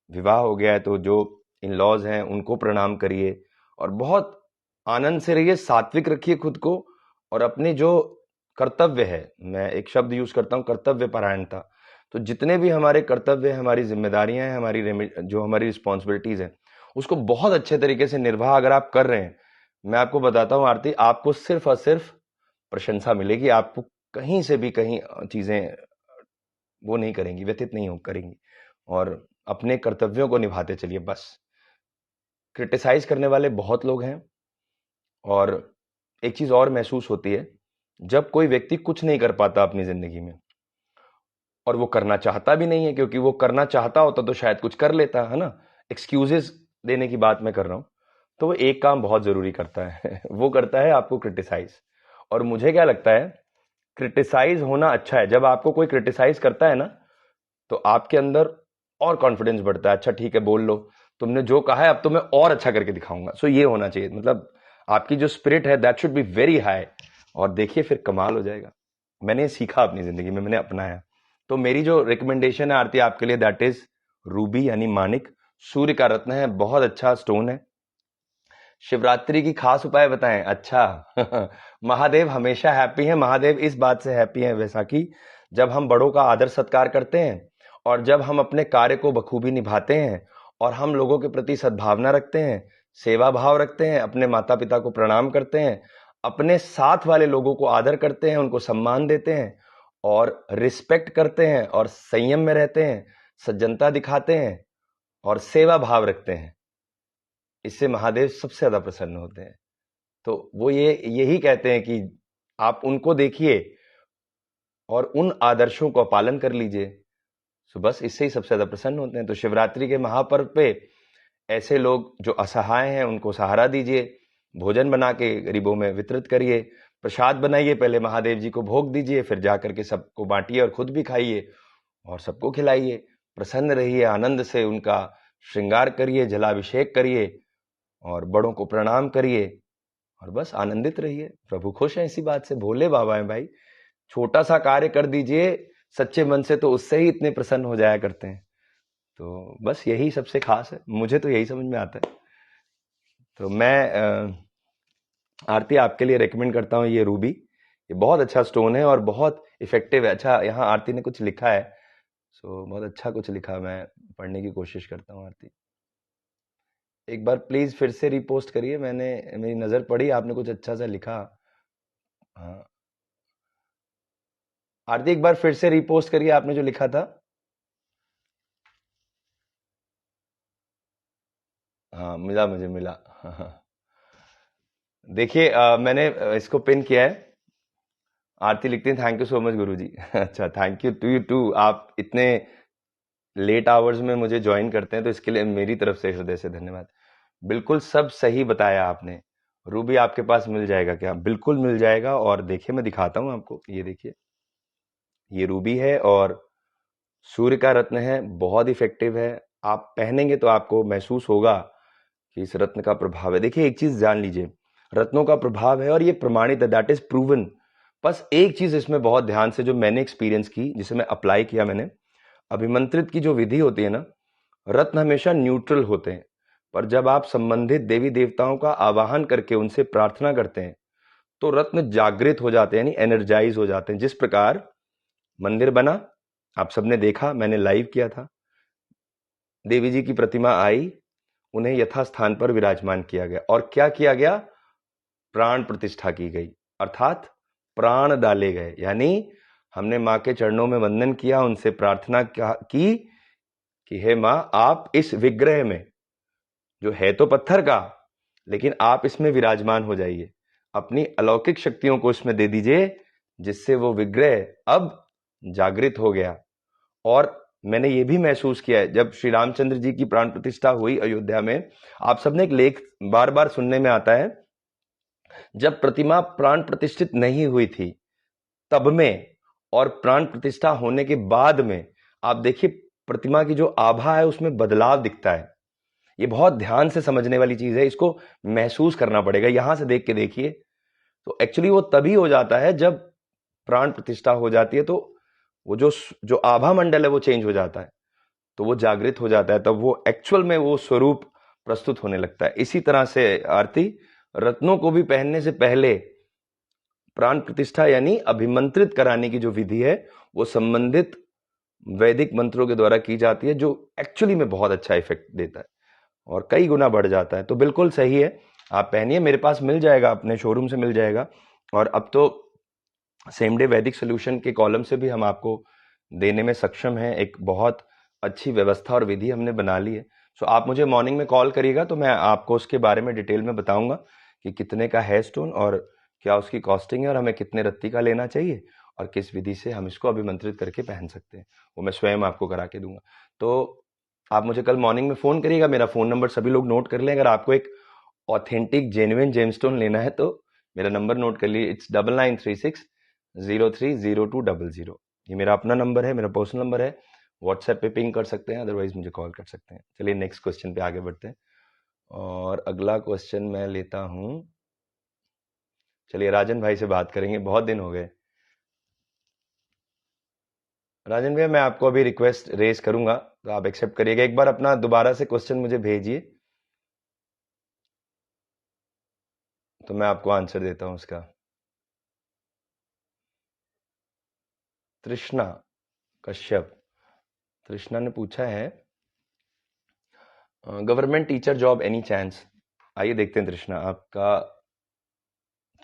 विवाह हो गया है तो जो इन लॉज हैं उनको प्रणाम करिए, और बहुत आनंद से रहिए, सात्विक रखिए खुद को, और अपने जो कर्तव्य है, मैं एक शब्द यूज करता हूं, कर्तव्य परायणता। तो जितने भी हमारे कर्तव्य, हमारी जिम्मेदारियां हैं, जो हमारी रिस्पॉन्सिबिलिटीज हैं, उसको बहुत अच्छे तरीके से निर्वाह अगर आप कर रहे हैं, मैं आपको बताता हूं आरती, आपको सिर्फ और सिर्फ प्रशंसा मिलेगी। आपको कहीं से भी कहीं चीजें वो नहीं करेंगी, व्यतीत नहीं हो करेंगी। और अपने कर्तव्यों को निभाते चलिए बस। क्रिटिसाइज करने वाले बहुत लोग हैं, और एक चीज और महसूस होती है, जब कोई व्यक्ति कुछ नहीं कर पाता अपनी जिंदगी में, और वो करना चाहता भी नहीं है, क्योंकि वो करना चाहता होता तो शायद कुछ कर लेता है ना, एक्सक्यूजेस देने की बात मैं कर रहा हूं, तो वो एक काम बहुत जरूरी करता है वो करता है आपको क्रिटिसाइज। और मुझे क्या लगता है, क्रिटिसाइज होना अच्छा है। जब आपको कोई क्रिटिसाइज करता है ना, तो आपके अंदर और कॉन्फिडेंस बढ़ता है। अच्छा ठीक है, बोल लो, तुमने जो कहा है अब तो मैं और अच्छा करके दिखाऊंगा। सो ये होना चाहिए, मतलब आपकी जो स्पिरिट है that should be very high, और देखिए फिर कमाल हो जाएगा। मैंने सीखा अपनी जिंदगी में, मैंने अपनाया। तो मेरी जो रिकमेंडेशन है आरती आपके लिए, दैट इज रूबी यानी मानिक, सूर्य का रत्न है, बहुत अच्छा स्टोन है। शिवरात्रि की खास उपाय बताएं? अच्छा महादेव हमेशा हैप्पी हैं। महादेव इस बात से हैप्पी हैं वैसाखी, जब हम बड़ों का आदर सत्कार करते हैं, और जब हम अपने कार्य को बखूबी निभाते हैं, और हम लोगों के प्रति सद्भावना रखते हैं, सेवा भाव रखते हैं, अपने माता पिता को प्रणाम करते हैं, अपने साथ वाले लोगों को आदर करते हैं, उनको सम्मान देते हैं, और रिस्पेक्ट करते हैं, और संयम में रहते हैं, सज्जनता दिखाते हैं, और सेवा भाव रखते हैं, इससे महादेव सबसे ज्यादा प्रसन्न होते हैं। तो वो यही कहते हैं कि आप उनको देखिए और उन आदर्शों का पालन कर लीजिए, तो बस इससे ही सबसे ज्यादा प्रसन्न होते हैं। तो शिवरात्रि के महापर्व पे ऐसे लोग जो असहाय हैं उनको सहारा दीजिए, भोजन बना के गरीबों में वितरित करिए, प्रसाद बनाइए, पहले महादेव जी को भोग दीजिए, फिर जाकर के सबको बांटिए और खुद भी खाइए और सबको खिलाइए। प्रसन्न रहिए, आनंद से उनका श्रृंगार करिए, जलाभिषेक करिए, और बड़ों को प्रणाम करिए, और बस आनंदित रहिए। प्रभु खुश है इसी बात से, भोले बाबा है भाई। छोटा सा कार्य कर दीजिए सच्चे मन से, तो उससे ही इतने प्रसन्न हो जाया करते हैं। तो बस यही सबसे खास है, मुझे तो यही समझ में आता है। तो मैं आरती आपके लिए रेकमेंड करता हूँ ये रूबी, ये बहुत अच्छा स्टोन है और बहुत इफेक्टिव है। अच्छा, यहाँ आरती ने कुछ लिखा है, सो बहुत अच्छा कुछ लिखा, मैं पढ़ने की कोशिश करता हूँ। आरती एक बार प्लीज फिर से रिपोस्ट करिए, मेरी नजर पड़ी, आपने कुछ अच्छा सा लिखा। हाँ आरती, एक बार फिर से रिपोस्ट करिए आपने जो लिखा था। हाँ मिला, मुझे मिला। देखिए मैंने इसको पिन किया है। आरती लिखती है, थैंक यू सो मच गुरुजी। अच्छा, thank you to you too, आप इतने लेट आवर्स में मुझे ज्वाइन करते हैं, तो इसके लिए मेरी तरफ से हृदय से धन्यवाद। बिल्कुल सब सही बताया आपने। रूबी आपके पास मिल जाएगा क्या? बिल्कुल मिल जाएगा। और देखिए मैं दिखाता हूं आपको, ये देखिए, ये रूबी है और सूर्य का रत्न है, बहुत इफेक्टिव है। आप पहनेंगे तो आपको महसूस होगा कि इस रत्न का प्रभाव है। देखिए एक चीज जान लीजिए, रत्नों का प्रभाव है और ये प्रमाणित है, दैट इज प्रूवन। बस एक चीज इसमें बहुत ध्यान से, जो मैंने एक्सपीरियंस की, जिसे मैं अप्लाई किया मैंने, अभिमंत्रित की जो विधि होती है ना, रत्न हमेशा न्यूट्रल होते हैं, पर जब आप संबंधित देवी देवताओं का आवाहन करके उनसे प्रार्थना करते हैं, तो रत्न जागृत हो जाते हैं, यानी एनर्जाइज हो जाते हैं। जिस प्रकार मंदिर बना, आप सबने देखा, मैंने लाइव किया था, देवी जी की प्रतिमा आई, उन्हें यथास्थान पर विराजमान किया गया, और क्या किया गया? प्राण प्रतिष्ठा की गई, अर्थात प्राण डाले गए। यानी हमने मां के चरणों में वंदन किया, उनसे प्रार्थना की कि हे मां, आप इस विग्रह में, जो है तो पत्थर का, लेकिन आप इसमें विराजमान हो जाइए, अपनी अलौकिक शक्तियों को इसमें दे दीजिए, जिससे वो विग्रह अब जागृत हो गया। और मैंने ये भी महसूस किया है, जब श्री रामचंद्र जी की प्राण प्रतिष्ठा हुई अयोध्या में, आप सबने एक लेख बार बार सुनने में आता है, जब प्रतिमा प्राण प्रतिष्ठित नहीं हुई थी तब में, और प्राण प्रतिष्ठा होने के बाद में, आप देखिए प्रतिमा की जो आभा है उसमें बदलाव दिखता है। ये बहुत ध्यान से समझने वाली चीज है, इसको महसूस करना पड़ेगा। यहां से देख के देखिए, तो एक्चुअली वो तभी हो जाता है जब प्राण प्रतिष्ठा हो जाती है, तो वो जो जो आभा मंडल है वो चेंज हो जाता है, तो वो जागृत हो जाता है, तब वो एक्चुअल में वो स्वरूप प्रस्तुत होने लगता है। इसी तरह से आरती, रत्नों को भी पहनने से पहले प्राण प्रतिष्ठा यानी अभिमंत्रित कराने की जो विधि है, वो संबंधित वैदिक मंत्रों के द्वारा की जाती है, जो एक्चुअली में बहुत अच्छा इफेक्ट देता है और कई गुना बढ़ जाता है। तो बिल्कुल सही है, आप पहनिए, मेरे पास मिल जाएगा, अपने शोरूम से मिल जाएगा। और अब तो सेम डे वैदिक सोल्यूशन के कॉलम से भी हम आपको देने में सक्षम हैं, एक बहुत अच्छी व्यवस्था और विधि हमने बना ली है। सो आप मुझे मॉर्निंग में कॉल करिएगा, तो मैं आपको उसके बारे में डिटेल में बताऊंगा कि कितने का है स्टोन और क्या उसकी कॉस्टिंग है और हमें कितने रत्ती का लेना चाहिए और किस विधि से हम इसको अभिमंत्रित करके पहन सकते हैं, वो मैं स्वयं आपको करा के दूंगा। तो आप मुझे कल मॉर्निंग में फ़ोन करिएगा, मेरा फ़ोन नंबर सभी लोग नोट कर लें। अगर आपको एक ऑथेंटिक जेन्युइन जेमस्टोन लेना है तो मेरा नंबर नोट कर लीजिए, इट्स 9936030200। ये मेरा अपना नंबर है, मेरा पर्सनल नंबर है। व्हाट्सएप पे पिंग कर सकते हैं, अदरवाइज मुझे कॉल कर सकते हैं। चलिए नेक्स्ट क्वेश्चन पे आगे बढ़ते हैं और अगला क्वेश्चन मैं लेता हूं। चलिए राजन भाई से बात करेंगे, बहुत दिन हो गए। राजन भैया मैं आपको अभी रिक्वेस्ट रेज करूंगा तो आप एक्सेप्ट करिएगा। एक बार अपना दोबारा से क्वेश्चन मुझे भेजिए तो मैं आपको आंसर देता हूं उसका। तृष्णा कश्यप, तृष्णा ने पूछा है government teacher job any chance. आइए देखते हैं तृष्णा आपका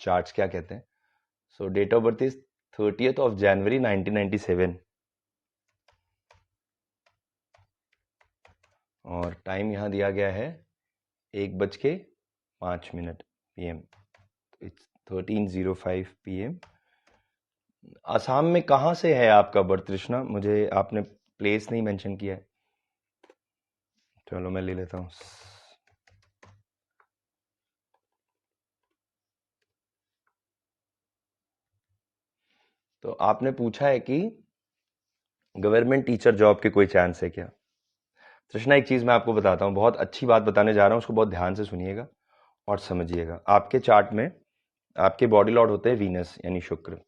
चार्ट्स क्या कहते हैं। So date of birth is 30th of January 1997 और टाइम यहाँ दिया गया है 1:05 PM। It's 13:05 PM। आसाम में कहाँ से है आपका बर्थ तृष्णा? मुझे आपने प्लेस नहीं मेंशन किया है। चलो मैं ले लेता हूँ। तो आपने पूछा है कि गवर्नमेंट टीचर जॉब के कोई चांस है क्या? तृष्णा एक चीज मैं आपको बताता हूँ, बहुत अच्छी बात बताने जा रहा हूँ, उसको बहुत ध्यान से सुनिएगा और समझिएगा। आपके चार्ट में आपके बॉडी लॉर्ड होते हैं वीनस यानी शुक्र।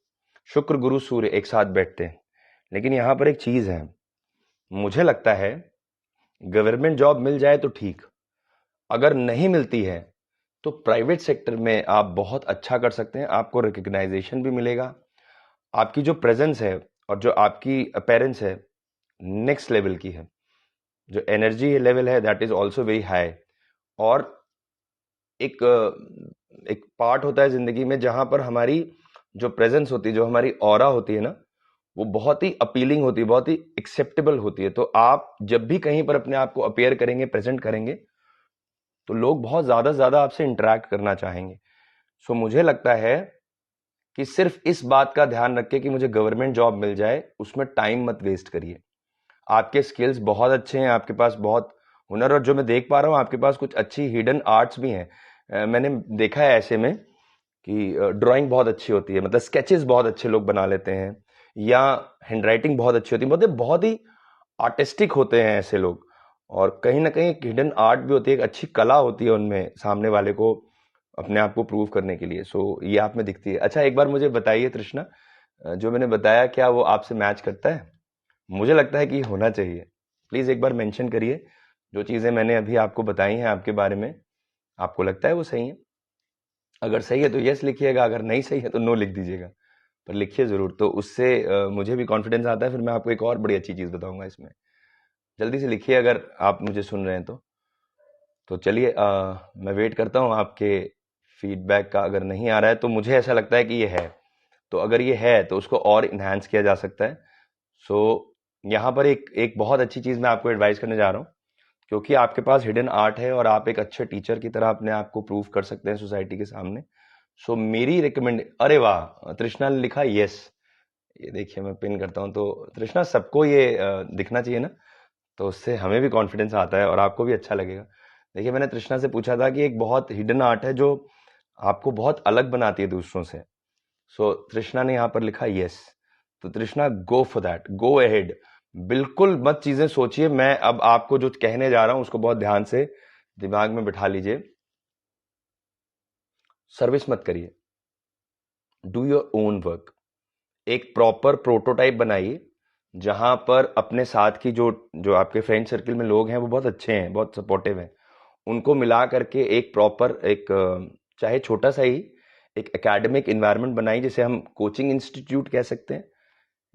शुक्र गुरु सूर्य एक साथ बैठते हैं, लेकिन यहाँ पर एक चीज है, मुझे लगता है गवर्नमेंट जॉब मिल जाए तो ठीक, अगर नहीं मिलती है तो प्राइवेट सेक्टर में आप बहुत अच्छा कर सकते हैं, आपको रिकग्नाइजेशन भी मिलेगा, आपकी जो प्रेजेंस है और जो आपकी अपेरेंस है नेक्स्ट लेवल की है, जो एनर्जी लेवल है that is also very high. और एक एक पार्ट होता है जिंदगी में जहां पर हमारी जो प्रेजेंस होती है, जो हमारी ऑरा होती है ना, वो बहुत ही अपीलिंग होती है, बहुत ही एक्सेप्टेबल होती है। तो आप जब भी कहीं पर अपने आप को अपेयर करेंगे, प्रेजेंट करेंगे, तो लोग बहुत ज्यादा से ज्यादा आपसे इंटरेक्ट करना चाहेंगे। सो मुझे लगता है कि सिर्फ इस बात का ध्यान रखें कि मुझे गवर्नमेंट जॉब मिल जाए, उसमें टाइम मत वेस्ट करिए। आपके स्किल्स बहुत अच्छे हैं, आपके पास बहुत हुनर, और जो मैं देख पा रहा हूँ आपके पास कुछ अच्छी हिडन आर्ट्स भी हैं। मैंने देखा है ऐसे में कि ड्राइंग बहुत अच्छी होती है, मतलब स्केचेस बहुत अच्छे लोग बना लेते हैं, या हैंडराइटिंग बहुत अच्छी होती है, मतलब बहुत ही आर्टिस्टिक होते हैं ऐसे लोग। और कहीं ना कहीं एक हिडन आर्ट भी होती है, एक अच्छी कला होती है उनमें, सामने वाले को अपने आप को प्रूव करने के लिए। सो ये आप में दिखती है। अच्छा एक बार मुझे बताइए तृष्णा, जो मैंने बताया क्या वो आपसे मैच करता है? मुझे लगता है कि होना चाहिए। प्लीज एक बार मेंशन करिए जो चीजें मैंने अभी आपको बताई हैं आपके बारे में, आपको लगता है वो सही है? अगर सही है तो यस लिखिएगा, अगर नहीं सही है तो नो लिख दीजिएगा, पर लिखिए जरूर। तो उससे मुझे भी कॉन्फिडेंस आता है, फिर मैं आपको एक और बड़ी अच्छी चीज बताऊंगा इसमें। जल्दी से लिखिए अगर आप मुझे सुन रहे हैं तो चलिए मैं वेट करता हूँ आपके फीडबैक का। अगर नहीं आ रहा है तो मुझे ऐसा लगता है कि ये है, तो अगर ये है तो उसको और इन्हांस किया जा सकता है। सो यहाँ पर एक एक बहुत अच्छी चीज मैं आपको एडवाइस करने जा रहा हूँ, क्योंकि आपके पास हिडन आर्ट है और आप एक अच्छे टीचर की तरह अपने आप को प्रूव कर सकते हैं सोसाइटी के सामने। सो मेरी रिकमेंड, अरे वाह तृष्णा ने लिखा यस, ये देखिए मैं पिन करता हूँ। तो तृष्णा सबको ये दिखना चाहिए ना, तो उससे हमें भी कॉन्फिडेंस आता है और आपको भी अच्छा लगेगा। देखिए मैंने तृष्णा से पूछा था कि एक बहुत हिडन आर्ट है जो आपको बहुत अलग बनाती है दूसरों से। सो तृष्णा ने यहाँ पर लिखा यस। तो तृष्णा go for that, go ahead, बिल्कुल मत चीजें सोचिए। मैं अब आपको जो कहने जा रहा हूं उसको बहुत ध्यान से दिमाग में बिठा लीजिए। सर्विस मत करिए, डू योर ओन वर्क। एक प्रॉपर प्रोटोटाइप बनाइए जहां पर अपने साथ की जो जो आपके फ्रेंड सर्किल में लोग हैं वो बहुत अच्छे हैं, बहुत सपोर्टिव हैं, उनको मिला करके एक प्रॉपर एक चाहे छोटा सा ही एक एकेडमिक इन्वायरमेंट बनाइए, जिसे हम कोचिंग इंस्टीट्यूट कह सकते हैं,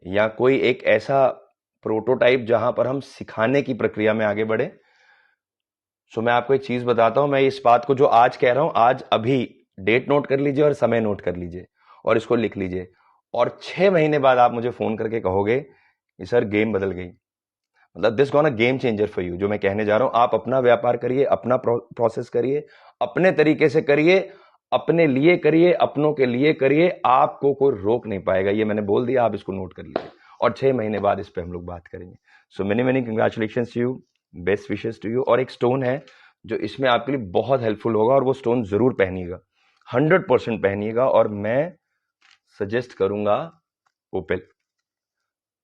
या कोई एक ऐसा प्रोटोटाइप जहां पर हम सिखाने की प्रक्रिया में आगे बढ़े। सो मैं आपको एक चीज बताता हूं, मैं इस बात को जो आज कह रहा हूं, आज अभी डेट नोट कर लीजिए और समय नोट कर लीजिए और इसको लिख लीजिए, और 6 महीने बाद आप मुझे फोन करके कहोगे कि सर गेम बदल गई। मतलब this gone a game changer for you. जो मैं कहने जा रहा हूं, आप अपना व्यापार करिए, अपना प्रोसेस करिए, अपने तरीके से करिए, अपने लिए करिए, अपनों के लिए करिए, आपको कोई रोक नहीं पाएगा। ये मैंने बोल दिया, आप इसको नोट कर लीजिए, और 6 महीने बाद इस पे हम लोग बात करेंगे। So many many congratulation to you, best wishes to you. और एक स्टोन है जो इसमें आपके लिए बहुत हेल्पफुल होगा, और वो स्टोन जरूर पहनिएगा, 100% पहनिएगा, और मैं सजेस्ट करूंगा ओपेल।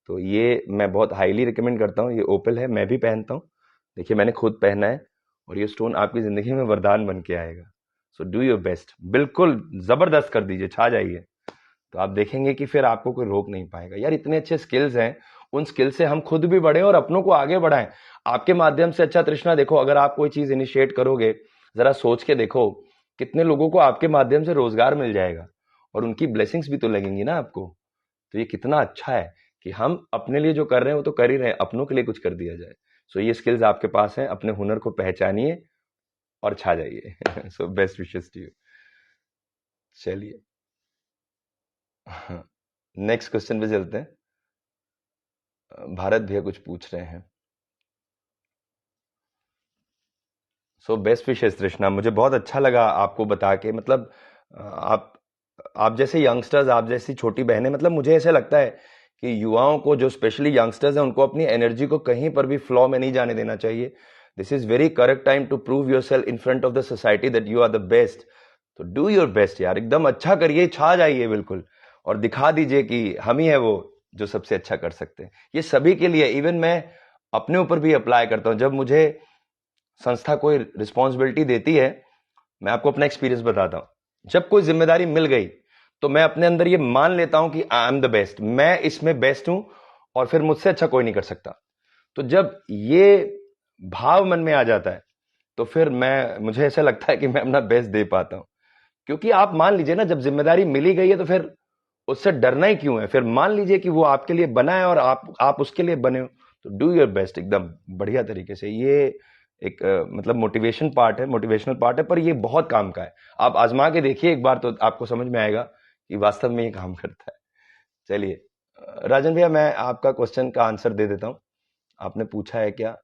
तो ये मैं बहुत हाईली रिकमेंड करता हूँ, ये ओपेल है, मैं भी पहनता हूँ। देखिए मैंने खुद पहना है, और ये स्टोन आपकी जिंदगी में वरदान बन के आएगा। सो डू योर बेस्ट, बिल्कुल जबरदस्त कर दीजिए, छा जाइए। तो आप देखेंगे कि फिर आपको कोई रोक नहीं पाएगा। यार इतने अच्छे स्किल्स हैं, उन स्किल से हम खुद भी बढ़े और अपनों को आगे बढ़ाएं। आपके माध्यम से अच्छा तृष्णा, देखो अगर आप कोई चीज इनिशिएट करोगे, जरा सोच के देखो कितने लोगों को आपके माध्यम से रोजगार मिल जाएगा, और उनकी ब्लेसिंग्स भी तो लगेंगी ना आपको। तो ये कितना अच्छा है कि हम अपने लिए जो कर रहे हैं वो तो कर ही रहे हैं, अपनों के लिए कुछ कर दिया जाए। सो ये स्किल्स आपके पास हैं, अपने हुनर को पहचानिए और छा जाइए। So best wishes to you. चलिए नेक्स्ट क्वेश्चन पे चलते हैं। भारत भैया कुछ पूछ रहे हैं। सो बेस्ट विशेस तृष्णा, मुझे बहुत अच्छा लगा आपको बता के, मतलब आप जैसे यंगस्टर्स, आप जैसी छोटी बहनें, मतलब मुझे ऐसा लगता है कि युवाओं को, जो स्पेशली यंगस्टर्स हैं, उनको अपनी एनर्जी को कहीं पर भी फ्लॉ में नहीं जाने देना चाहिए। This is very correct time to prove your self in front of the society that you are the best. तो डू योर बेस्ट यार, एकदम अच्छा करिए, छा जाइए बिल्कुल, और दिखा दीजिए कि हम ही है वो जो सबसे अच्छा कर सकते हैं। ये सभी के लिए, इवन मैं अपने ऊपर भी अप्लाई करता हूं। जब मुझे संस्था कोई रिस्पॉन्सिबिलिटी देती है, मैं आपको अपना एक्सपीरियंस बताता हूं, जब कोई जिम्मेदारी मिल गई तो मैं अपने अंदर ये मान लेता हूं कि आई एम द बेस्ट, मैं इसमें बेस्ट हूं, और फिर मुझसे अच्छा कोई नहीं कर सकता। तो जब ये भाव मन में आ जाता है, तो फिर मुझे ऐसा लगता है कि मैं अपना बेस्ट दे पाता हूं। क्योंकि आप मान लीजिए ना, जब जिम्मेदारी मिली गई है तो फिर उससे डरना ही क्यों है। फिर मान लीजिए कि वो आपके लिए बना है और आप उसके लिए बने हो, तो डू योर बेस्ट एकदम बढ़िया तरीके से। ये एक मतलब मोटिवेशनल पार्ट है, पर ये बहुत काम का है। आप आजमा के देखिए एक बार, तो आपको समझ में आएगा कि वास्तव में ये काम करता है। चलिए राजन भैया, मैं आपका क्वेश्चन का आंसर दे देता हूं। आपने पूछा है क्या,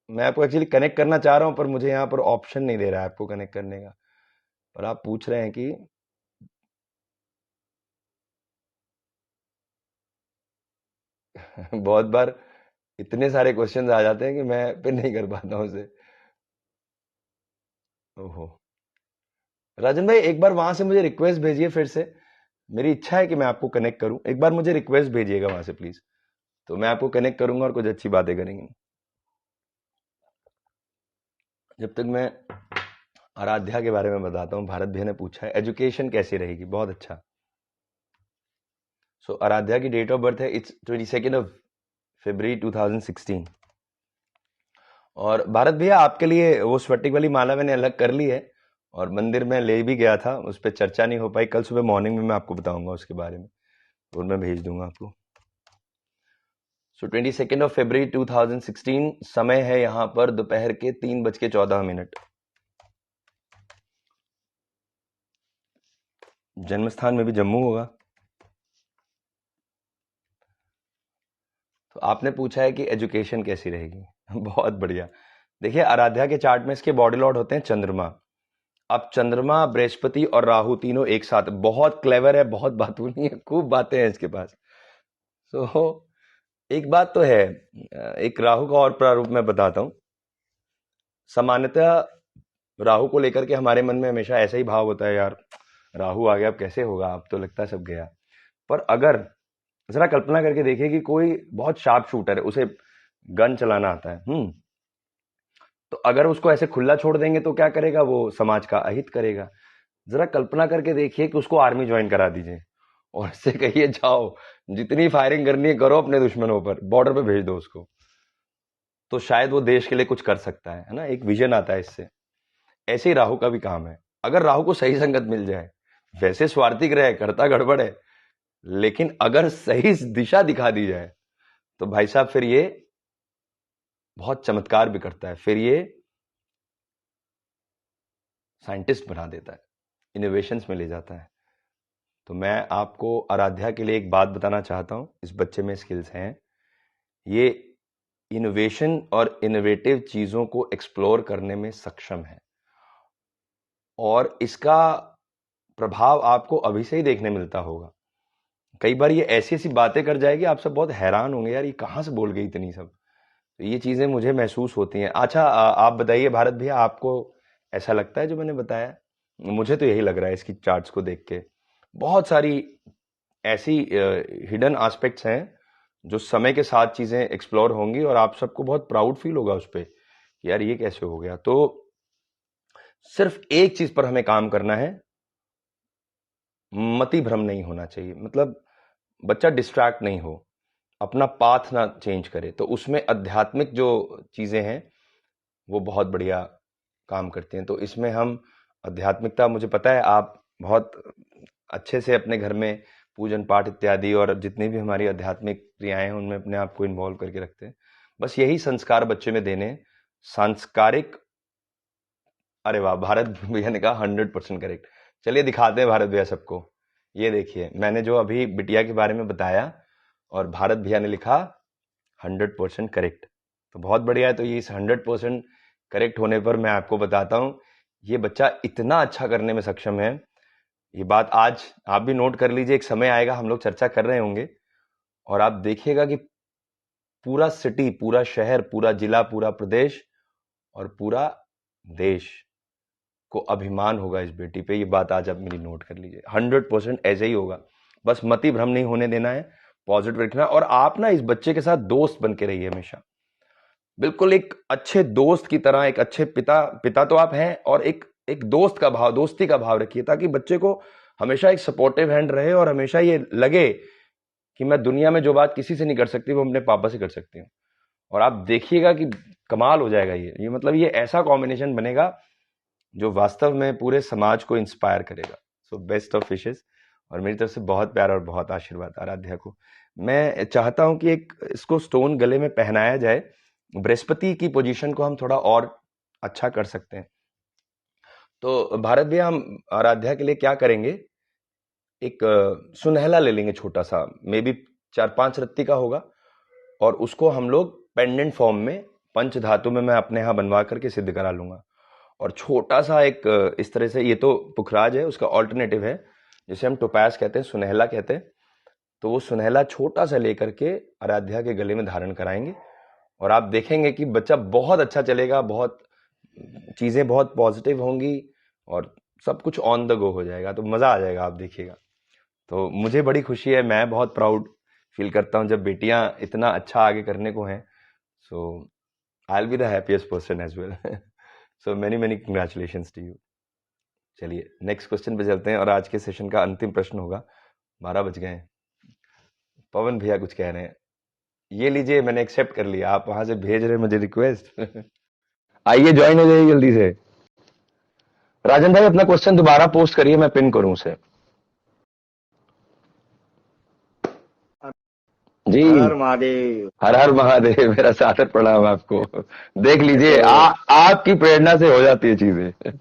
मैं आपको एक्चुअली कनेक्ट करना चाह रहा हूं, पर मुझे यहाँ पर ऑप्शन नहीं दे रहा है आपको कनेक्ट करने का। पर आप पूछ रहे हैं कि बहुत बार इतने सारे क्वेश्चंस आ जाते हैं कि मैं फिर नहीं कर पाता हूं उसे। ओहो, राजन भाई एक बार वहां से मुझे रिक्वेस्ट भेजिए फिर से। मेरी इच्छा है कि मैं आपको कनेक्ट करूं, एक बार मुझे रिक्वेस्ट भेजिएगा वहां से प्लीज, तो मैं आपको कनेक्ट करूंगा और कुछ अच्छी बातें करेंगे। जब तक मैं आराध्या के बारे में बताता हूं। भारत भैया ने पूछा है एजुकेशन कैसी रहेगी, बहुत अच्छा। सो आराध्या की डेट ऑफ बर्थ है, इट्स 22 ऑफ फरवरी 2016। और भारत भैया आपके लिए वो स्फटिक वाली माला मैंने अलग कर ली है, और मंदिर में ले भी गया था, उस पर चर्चा नहीं हो पाई। कल सुबह मॉर्निंग में मैं आपको बताऊंगा उसके बारे में, और मैं भेज दूंगा आपको। सो 22 ऑफ फरवरी 2016, समय है यहाँ पर दोपहर के 3:14। जन्म स्थान में भी जम्मू होगा। तो आपने पूछा है कि एजुकेशन कैसी रहेगी। बहुत बढ़िया। देखिए आराध्या के चार्ट में इसके बॉडी लॉर्ड होते हैं चंद्रमा। अब चंद्रमा, बृहस्पति और राहु तीनों एक साथ, बहुत क्लेवर है, बहुत बातूनी है, खूब बातें हैं इसके पास। सो एक बात तो है, एक राहु का और प्रारूप मैं बताता हूं। सामान्यतः राहु को लेकर के हमारे मन में हमेशा ऐसा ही भाव होता है, यार राहु आ गया, अब कैसे होगा, अब तो लगता है सब गया। पर अगर जरा कल्पना करके देखिए कि कोई बहुत शार्प शूटर है, उसे गन चलाना आता है, तो अगर उसको ऐसे खुला छोड़ देंगे तो क्या करेगा, वो समाज का अहित करेगा। जरा कल्पना करके देखिए कि उसको आर्मी ज्वाइन करा दीजिए, और इससे कहिए जाओ जितनी फायरिंग करनी है करो अपने दुश्मनों पर, बॉर्डर पे भेज दो उसको, तो शायद वो देश के लिए कुछ कर सकता है ना। एक विजन आता है इससे। ऐसे ही राहु का भी काम है। अगर राहु को सही संगत मिल जाए, वैसे स्वार्थी ग्रह है, करता गड़बड़ है, लेकिन अगर सही दिशा दिखा दी जाए तो भाई साहब फिर ये बहुत चमत्कार भी करता है। फिर ये साइंटिस्ट बना देता है, इनोवेशंस में ले जाता है। तो मैं आपको आराध्या के लिए एक बात बताना चाहता हूं, इस बच्चे में स्किल्स हैं, ये इनोवेशन और इनोवेटिव चीजों को एक्सप्लोर करने में सक्षम है। और इसका प्रभाव आपको अभी से ही देखने मिलता होगा। कई बार ये ऐसी ऐसी बातें कर जाएगी, आप सब बहुत हैरान होंगे, यार ये कहाँ से बोल गई इतनी सब। तो ये चीजें मुझे महसूस होती हैं। अच्छा, आप बताइए भारत भैया, आपको ऐसा लगता है जो मैंने बताया? मुझे तो यही लग रहा है इसकी चार्ट्स को देख के। बहुत सारी ऐसी हिडन एस्पेक्ट्स हैं जो समय के साथ चीजें एक्सप्लोर होंगी और आप सबको बहुत प्राउड फील होगा उस पर, यार ये कैसे हो गया। तो सिर्फ एक चीज पर हमें काम करना है, मति भ्रम नहीं होना चाहिए। मतलब बच्चा डिस्ट्रैक्ट नहीं हो, अपना पाथ ना चेंज करे। तो उसमें आध्यात्मिक जो चीजें हैं वो बहुत बढ़िया काम करती हैं। तो इसमें हम आध्यात्मिकता, मुझे पता है आप बहुत अच्छे से अपने घर में पूजन पाठ इत्यादि और जितनी भी हमारी आध्यात्मिक क्रियाएं हैं उनमें अपने आप को इन्वॉल्व करके रखते हैं। बस यही संस्कार बच्चे में देने, सांस्कारिक। अरे वाह, भारत भैया ने कहा 100% करेक्ट। चलिए दिखाते हैं भारत भैया सबको। ये देखिए, मैंने जो अभी बिटिया के बारे में बताया और भारत भैया ने लिखा 100% करेक्ट। तो बहुत बढ़िया है। तो ये इस 100% करेक्ट होने पर मैं आपको बताता हूं, ये बच्चा इतना अच्छा करने में सक्षम है। ये बात आज आप भी नोट कर लीजिए, एक समय आएगा हम लोग चर्चा कर रहे होंगे और आप देखिएगा कि पूरा सिटी, पूरा शहर, पूरा जिला, पूरा प्रदेश और पूरा देश को अभिमान होगा इस बेटी पे। ये बात आज आप मेरी नोट कर लीजिए, 100% ऐसे ही होगा। बस मति भ्रम नहीं होने देना है, पॉजिटिव रखना। और आप ना इस बच्चे के साथ दोस्त बन के रहिए हमेशा, बिल्कुल एक अच्छे दोस्त की तरह। एक अच्छे पिता तो आप हैं, और एक एक दोस्त का भाव, दोस्ती का भाव रखिए, ताकि बच्चे को हमेशा एक सपोर्टिव हैंड रहे और हमेशा ये लगे कि मैं दुनिया में जो बात किसी से नहीं कर सकती वो अपने पापा से कर सकती हूँ। और आप देखिएगा कि कमाल हो जाएगा ये मतलब ये ऐसा कॉम्बिनेशन बनेगा जो वास्तव में पूरे समाज को इंस्पायर करेगा। सो बेस्ट ऑफ विशेस, और मेरी तरफ से बहुत प्यार और बहुत आशीर्वाद आराध्या को। मैं चाहता हूं कि एक इसको स्टोन गले में पहनाया जाए। बृहस्पति की पोजीशन को हम थोड़ा और अच्छा कर सकते हैं। तो भारत भैया, हम आराध्या के लिए क्या करेंगे, एक सुनहला ले लेंगे छोटा सा, मे बी 4-5 रत्ती का होगा, और उसको हम लोग पेंडेंट फॉर्म में पंच धातु में मैं अपने यहाँ बनवा करके सिद्ध करा लूंगा। और छोटा सा एक इस तरह से, ये तो पुखराज है, उसका ऑल्टरनेटिव है जिसे हम टोपैज कहते हैं, सुनहला कहते हैं। तो वो सुनहला छोटा सा लेकर के आराध्या के गले में धारण कराएंगे और आप देखेंगे कि बच्चा बहुत अच्छा चलेगा, बहुत चीजें बहुत पॉजिटिव होंगी और सब कुछ ऑन द गो हो जाएगा। तो मजा आ जाएगा, आप देखिएगा। तो मुझे बड़ी खुशी है, मैं बहुत प्राउड फील करता हूं जब बेटियां इतना अच्छा आगे करने को हैं। So I will be the happiest person as well. So many many congratulations to you. चलिए नेक्स्ट क्वेश्चन पे चलते हैं, और आज के सेशन का अंतिम प्रश्न होगा। 12 बज गए हैं। पवन भैया कुछ कह रहे हैं, ये लीजिए, मैंने एक्सेप्ट कर लिया। आप वहां से भेज रहे हैं मुझे रिक्वेस्ट। आइए ज्वाइन हो जाइए जल्दी से। राजन भाई अपना क्वेश्चन दोबारा पोस्ट करिए, मैं पिन करूं उसे। जी, हर हर महादेव। हर हर महादेव, मेरा सादर प्रणाम आपको। देख लीजिए, आपकी प्रेरणा से हो जाती है चीजें।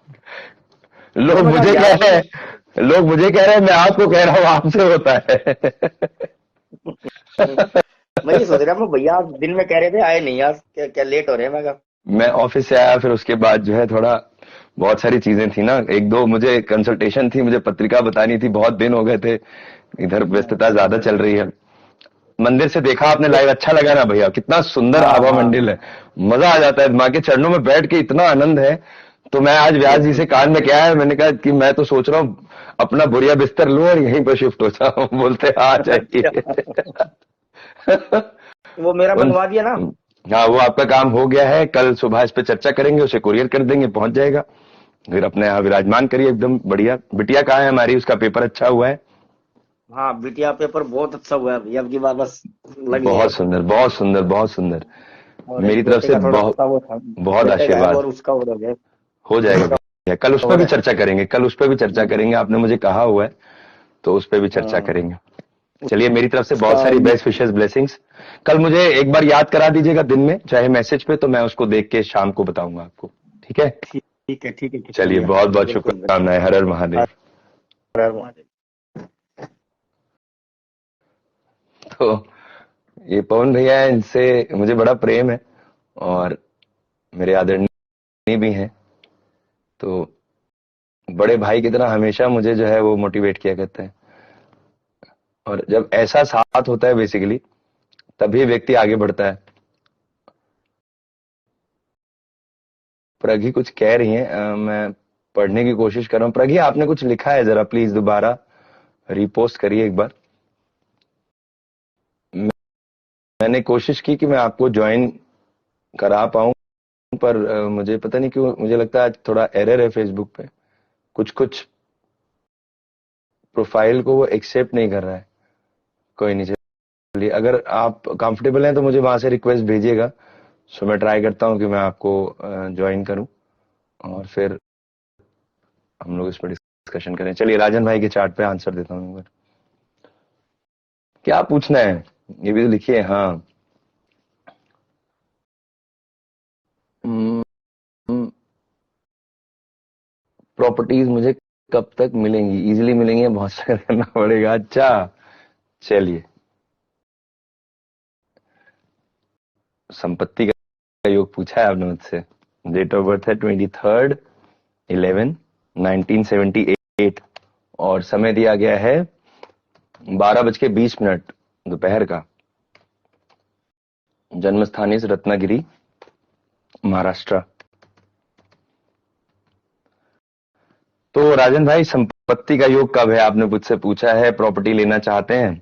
लोग मुझे कह रहे हैं, लोग मुझे कह रहे हैं, मैं आपको कह रहा हूँ आपसे होता है। मैं ये सोच रहा हूँ भैया, आप दिन में कह रहे थे आए नहीं यार, क्या क्या लेट हो रहे हैं? मैं कहा मैं ऑफिस से आया, फिर उसके बाद जो है थोड़ा बहुत सारी चीजें थी ना, एक दो मुझे कंसल्टेशन थी, मुझे पत्रिका बतानी थी, बहुत दिन हो गए थे, इधर व्यस्तता ज्यादा चल रही है। मंदिर से देखा आपने लाइव, अच्छा लगा ना भैया? कितना सुंदर हाँ आभा हाँ, मंदिर है, मजा आ जाता है। माँ के चरणों में बैठ के इतना आनंद है। तो मैं आज व्यास जी से कान में क्या है, मैंने कहा कि मैं तो सोच रहा हूँ अपना बुढ़िया बिस्तर लूं और यहीं पर शिफ्ट हो जाऊं। बोलते हाँ चाहिए। वो मेरा उन मंगवा दिया ना। हाँ, वो आपका काम हो गया है। कल सुबह इस पे चर्चा करेंगे, उसे कुरियर कर देंगे, पहुंच जाएगा। फिर अपने यहाँ विराजमान करिए एकदम बढ़िया। बिटिया कहाँ है हमारी? उसका पेपर अच्छा हुआ है? हाँ, बिटिया पेपर बहुत अच्छा हुआ है भैया, अब की बार बस लग गए बहुत अब। सुंदर, बहुत सुंदर, बहुत सुंदर। और मेरी एक तरफ बेटे से का थोड़ा बहुत सा वो था, बहुत बेटे का है आशीर्वाद। और उसका हो गया। हो जाएगा भैया, कल उस पर और भी है। चर्चा करेंगे, कल उस पर भी चर्चा करेंगे, आपने मुझे कहा हुआ है, तो उस पर भी चर्चा हाँ, करेंगे। चलिए मेरी तरफ से उसका बहुत सारी बेस्ट विशेस, ब्लेसिंग्स। कल मुझे एक बार याद करा दीजिएगा दिन में, चाहे मैसेज पे, तो मैं उसको देख के शाम को बताऊंगा आपको, ठीक है? ठीक है, ठीक है, ठीक है चलिए भैया, बहुत बहुत बिल्कुल बिल्कुल। शुभकामनाएं। हर हर महादेव। हर हर महादेव। तो ये पवन भैया है, इनसे मुझे बड़ा प्रेम है और मेरे आदरणीय भी हैं। तो बड़े भाई की तरह हमेशा मुझे जो है वो मोटिवेट किया करते हैं। और जब ऐसा साथ होता है बेसिकली, तभी व्यक्ति आगे बढ़ता है। प्रगी कुछ कह रही हैं, मैं पढ़ने की कोशिश कर रहा हूँ। प्रगी, आपने कुछ लिखा है, जरा प्लीज दोबारा रिपोस्ट करिए एक बार। मैंने कोशिश की कि मैं आपको ज्वाइन करा पाऊं, पर मुझे पता नहीं क्यों, मुझे लगता है आज थोड़ा एरर है फेसबुक पे। कुछ कुछ प्रोफाइल को वो एक्सेप्ट नहीं कर रहा है। कोई नहीं, चलिए, अगर आप कंफर्टेबल हैं तो मुझे वहां से रिक्वेस्ट भेजिएगा। सो मैं ट्राई करता हूँ कि मैं आपको ज्वाइन करूं, और फिर हम लोग इस पर डिस्कशन करें। चलिए, राजन भाई के चार्ट पे आंसर देता हूँ एक बार। क्या पूछना है ये भी तो लिखिए। हाँ, प्रॉपर्टीज मुझे कब तक मिलेंगी? इजीली मिलेंगी, बहुत सारा करना पड़ेगा। अच्छा, चलिए, संपत्ति का योग पूछा है आपने मुझसे। डेट ऑफ बर्थ है 23/11/1978, और समय दिया गया है 12:20 दोपहर का। जन्म स्थान इस रत्नागिरी, महाराष्ट्र। तो राजन भाई, संपत्ति का योग कब है आपने मुझसे पूछा है, प्रॉपर्टी लेना चाहते हैं।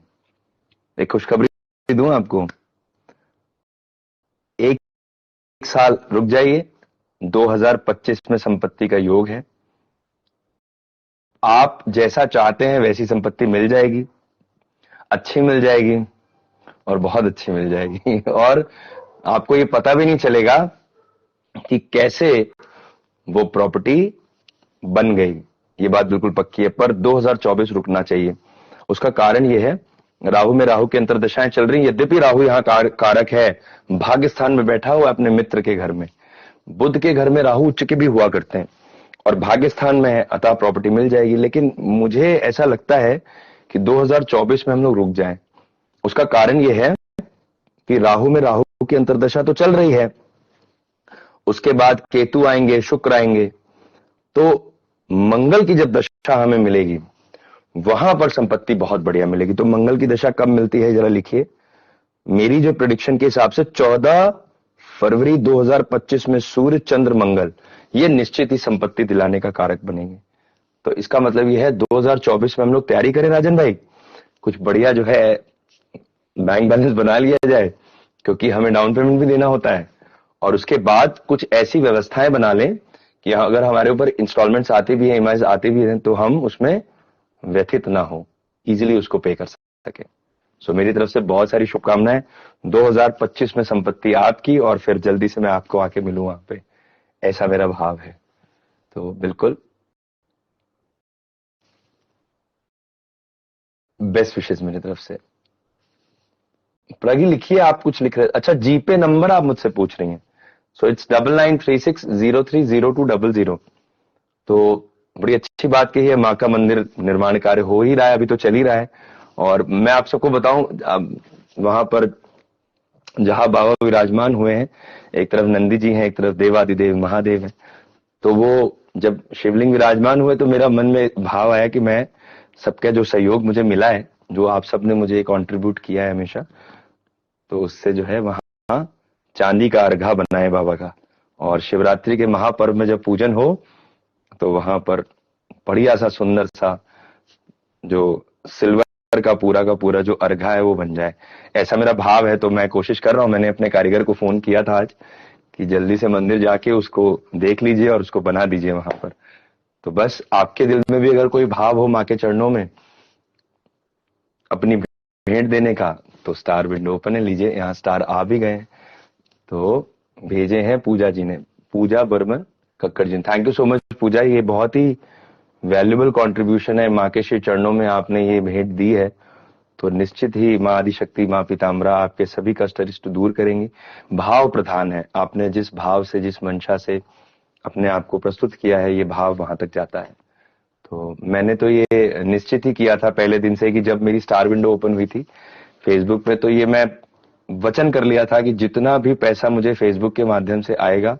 एक खुशखबरी दूं आपको, एक साल रुक जाइए, 2025 में संपत्ति का योग है। आप जैसा चाहते हैं वैसी संपत्ति मिल जाएगी, अच्छी मिल जाएगी, और बहुत अच्छी मिल जाएगी। और आपको ये पता भी नहीं चलेगा कि कैसे वो प्रॉपर्टी बन गई। ये बात बिल्कुल पक्की है, पर 2024 रुकना चाहिए। उसका कारण ये है, राहु में राहु की अंतर्दशाएं चल रही। यद्यपि राहु यहाँ कारक है, भाग्य स्थान में बैठा हुआ अपने मित्र के घर में। बुध के घर में राहु उच्च के भी हुआ करते हैं, और भाग्य स्थान में है, अतः प्रॉपर्टी मिल जाएगी। लेकिन मुझे ऐसा लगता है कि 2024 में हम लोग रुक जाएं। उसका कारण यह है कि राहु में राहु की अंतर्दशा तो चल रही है, उसके बाद केतु आएंगे, शुक्र आएंगे, तो मंगल की जब दशा हमें मिलेगी, वहां पर संपत्ति बहुत बढ़िया मिलेगी। तो मंगल की दशा कब मिलती है जरा लिखिए। मेरी जो प्रेडिक्शन के हिसाब से 14 फरवरी 2025 में सूर्य चंद्र मंगल ये निश्चित ही संपत्ति दिलाने का कारक बनेंगे। तो इसका मतलब यह है 2024 में हम लोग तैयारी करें राजन भाई, कुछ बढ़िया जो है बैंक बैलेंस बना लिया जाए, क्योंकि हमें डाउन पेमेंट भी देना होता है। और उसके बाद कुछ ऐसी व्यवस्थाएं बना लें कि अगर हमारे ऊपर इंस्टॉलमेंट्स आते भी हैं, ईएमआई आते भी हैं, तो हम उसमें व्यथित ना हो, इजीली उसको पे कर सके। सो मेरी तरफ से बहुत सारी शुभकामनाएं। 2025 में संपत्ति आपकी, और फिर जल्दी से मैं आपको आके मिलूं वहां पे, ऐसा मेरा भाव है। तो बिल्कुल बेस्ट विशेष मेरी तरफ से। प्रगी, लिखिए, आप कुछ लिख रहे। अच्छा, जीपे नंबर आप मुझसे पूछ रही हैं। So it's 9936030200। तो बड़ी अच्छी बात कही है, माँ का मंदिर निर्माण कार्य हो ही रहा है, अभी तो चल ही रहा है। और मैं आप सबको बताऊं, वहां पर जहां बाबा विराजमान हुए हैं, एक तरफ नंदी जी हैं, एक तरफ देवादिदेव महादेव हैं। तो वो जब शिवलिंग विराजमान हुए तो मेरा मन में भाव आया कि मैं सबका जो सहयोग मुझे मिला है, जो आप सबने मुझे कंट्रीब्यूट किया है हमेशा, तो उससे जो है वहां चांदी का अर्घा बनाए बाबा का। और शिवरात्रि के महापर्व में जब पूजन हो, तो वहां पर बढ़िया सा सुंदर सा जो सिल्वर का पूरा जो अर्घा है वो बन जाए, ऐसा मेरा भाव है। तो मैं कोशिश कर रहा हूं, मैंने अपने कारीगर को फोन किया था आज कि जल्दी से मंदिर जाके उसको देख लीजिए और उसको बना दीजिए वहां पर। तो बस आपके दिल में भी अगर कोई भाव हो माँ के चरणों में अपनी भेंट देने का, तो स्टार विंडो ओपन है, लीजिए। यहाँ स्टार आ भी गए, तो भेजे हैं पूजा जी ने, पूजा Burman Kakkar ji. Thank you so much पूजा, ये बहुत ही वैल्यूबल कंट्रीब्यूशन है। माँ के श्री चरणों में आपने ये भेंट दी है, तो निश्चित ही माँ आदिशक्ति, माँ पीताम्बरा आपके सभी कष्ट अरिष्ट दूर करेंगी। भाव प्रधान है, आपने जिस भाव से, जिस मंशा से अपने आप को प्रस्तुत किया है, ये भाव वहां तक जाता है। तो मैंने तो ये निश्चित ही किया था पहले दिन से कि जब मेरी स्टार विंडो ओपन हुई थी फेसबुक पे, तो ये मैं वचन कर लिया था कि जितना भी पैसा मुझे फेसबुक के माध्यम से आएगा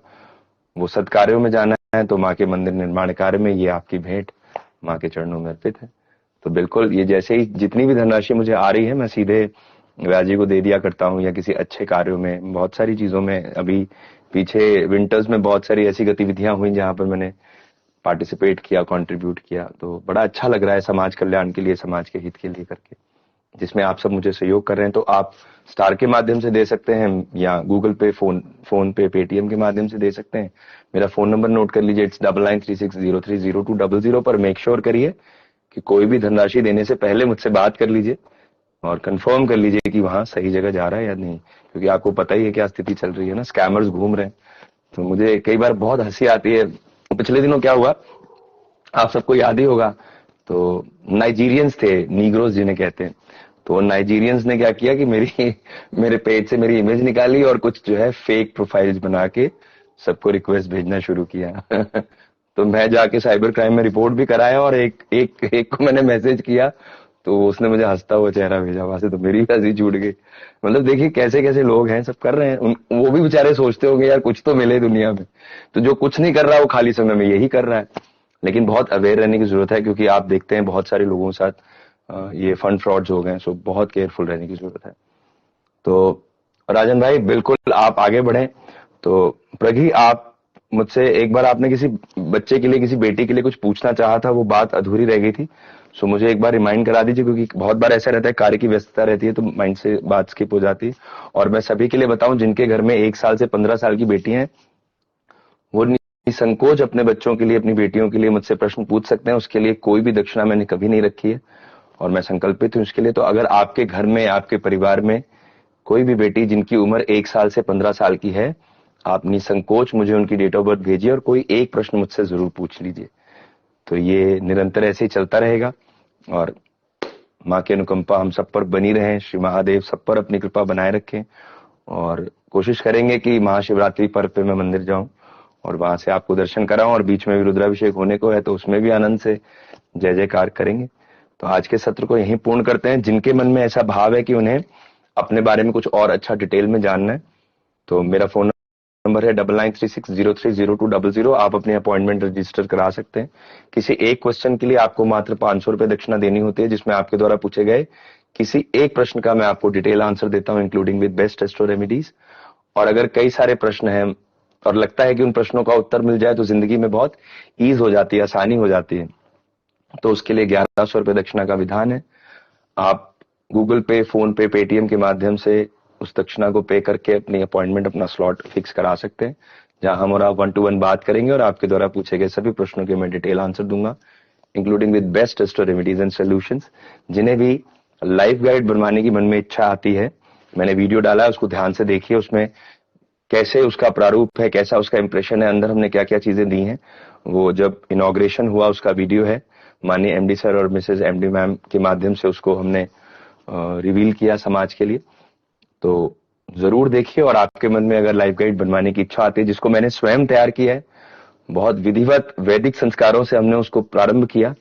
वो सत्कार्यों में जाना है तो माँ के मंदिर निर्माण कार्य में ये आपकी भेंट माँ के चरणों में अर्पित है। तो बिल्कुल ये जैसे ही जितनी भी धनराशि मुझे आ रही है मैं सीधे व्यास जी को दे दिया करता हूँ, या किसी अच्छे कार्यों में, बहुत सारी चीजों में। अभी पीछे विंटर्स में बहुत सारी ऐसी गतिविधियां हुई जहां पर मैंने पार्टिसिपेट किया, कंट्रीब्यूट किया, तो बड़ा अच्छा लग रहा है समाज कल्याण के लिए, समाज के हित के लिए करके, जिसमें आप सब मुझे सहयोग कर रहे हैं। तो आप स्टार के माध्यम से दे सकते हैं, या गूगल पे, फोन पे, पेटीएम के माध्यम से दे सकते हैं। मेरा फोन नंबर नोट कर लीजिए, इट्स 9936030200 पर मेक श्योर करिए कि कोई भी धनराशि देने से पहले मुझसे बात कर लीजिए और कंफर्म कर लीजिए कि वहां सही जगह जा रहा है या नहीं, क्योंकि आपको पता ही है क्या स्थिति चल रही है ना, स्कैमर्स घूम रहे हैं। तो मुझे कई बार बहुत हंसी आती है। पिछले दिनों क्या हुआ, आप सबको याद ही होगा, तो नाइजीरियंस थे, नीग्रोस जिन्हें कहते हैं, तो नाइजीरियंस ने क्या किया कि मेरे पेज से मेरी इमेज निकाली और कुछ जो है फेक प्रोफाइल्स बना के सबको रिक्वेस्ट भेजना शुरू किया। तो मैं जाके साइबर क्राइम में रिपोर्ट भी कराया, और एक को मैंने मैसेज किया तो उसने मुझे हंसता हुआ चेहरा भेजा, वहां से तो मेरी हंसी छूट गई। मतलब देखिए कैसे कैसे लोग हैं, सब कर रहे हैं। वो भी बेचारे सोचते होंगे यार कुछ तो मिले दुनिया में, तो जो कुछ नहीं कर रहा वो खाली समय में यही कर रहा है। लेकिन बहुत अवेयर रहने की जरूरत है, क्योंकि आप देखते हैं बहुत सारे लोगों के साथ ये फंड फ्रॉड्स हो गए, सो बहुत केयरफुल रहने की जरूरत है। तो राजन भाई बिल्कुल आप आगे बढ़ें। तो प्रगी, आप मुझसे एक बार आपने किसी बच्चे के लिए, किसी बेटी के लिए कुछ पूछना चाहा था, वो बात अधूरी रह गई थी, सो मुझे एक बार रिमाइंड करा दीजिए, क्योंकि बहुत बार ऐसा रहता है कार्य की व्यस्तता रहती है तो माइंड से बात स्किप हो जाती है। और मैं सभी के लिए बताऊं जिनके घर में 1 साल से 15 साल की बेटी हैं, वो निसंकोच अपने बच्चों के लिए, अपनी बेटियों के लिए मुझसे प्रश्न पूछ सकते हैं। उसके लिए कोई भी दक्षिणा मैंने कभी नहीं रखी है और मैं संकल्पित हूं इसके लिए। तो अगर आपके घर में, आपके परिवार में कोई भी बेटी जिनकी उम्र 1 साल से 15 साल की है, आप निसंकोच मुझे उनकी डेट ऑफ बर्थ भेजिए और कोई एक प्रश्न मुझसे जरूर पूछ लीजिए। तो ये निरंतर ऐसे ही चलता रहेगा और माँ की अनुकंपा हम सब पर बनी रहे, श्री महादेव सब पर अपनी कृपा बनाए रखें। और कोशिश करेंगे कि महाशिवरात्रि पर्व पे मैं मंदिर जाऊं और वहां से आपको दर्शन कराऊं, और बीच में भी रुद्राभिषेक होने को है तो उसमें भी आनंद से जय जयकार करेंगे। तो आज के सत्र को यहीं पूर्ण करते हैं। जिनके मन में ऐसा भाव है कि उन्हें अपने बारे में कुछ और अच्छा डिटेल में जानना है, तो मेरा फोन नंबर है 9936030200। आप अपनी अपॉइंटमेंट रजिस्टर करा सकते हैं। किसी एक क्वेश्चन के लिए आपको मात्र 500 रुपए दक्षिणा देनी होती है, जिसमें आपके द्वारा पूछे गए किसी एक प्रश्न का मैं आपको डिटेल आंसर देता हूं, including with best astro remedies. और अगर कई सारे प्रश्न हैं और लगता है कि उन प्रश्नों का उत्तर मिल जाए तो जिंदगी में बहुत ईज हो जाती है, आसानी हो जाती है, तो उसके लिए 1100 रुपए दक्षिणा का विधान है। आप गूगल पे, फोन पे, पेटीएम के माध्यम से उस दक्षिणा को पे करके अपनी अपॉइंटमेंट, अपना स्लॉट फिक्स करा सकते हैं, जहां हम और आप 1-to-1 बात करेंगे और आपके द्वारा पूछे गए सभी प्रश्नों के मैं डिटेल आंसर दूंगा, including with best astro remedies and solutions. जिन्हें भी लाइफ गाइड बनवाने की मन में इच्छा आती है, मैंने वीडियो डाला है, उसको ध्यान से देखिए। उसमें कैसे उसका प्रारूप है, कैसा उसका इंप्रेशन है, अंदर हमने क्या क्या चीजें दी हैं, वो जब इनॉग्रेशन हुआ उसका वीडियो है, माननीय एमडी सर और मिसेज एमडी मैम के माध्यम से उसको हमने रिवील किया समाज के लिए। तो जरूर देखिए। और आपके मन में अगर लाइफ गाइड बनवाने की इच्छा आती है, जिसको मैंने स्वयं तैयार किया है, बहुत विधिवत वैदिक संस्कारों से हमने उसको प्रारंभ किया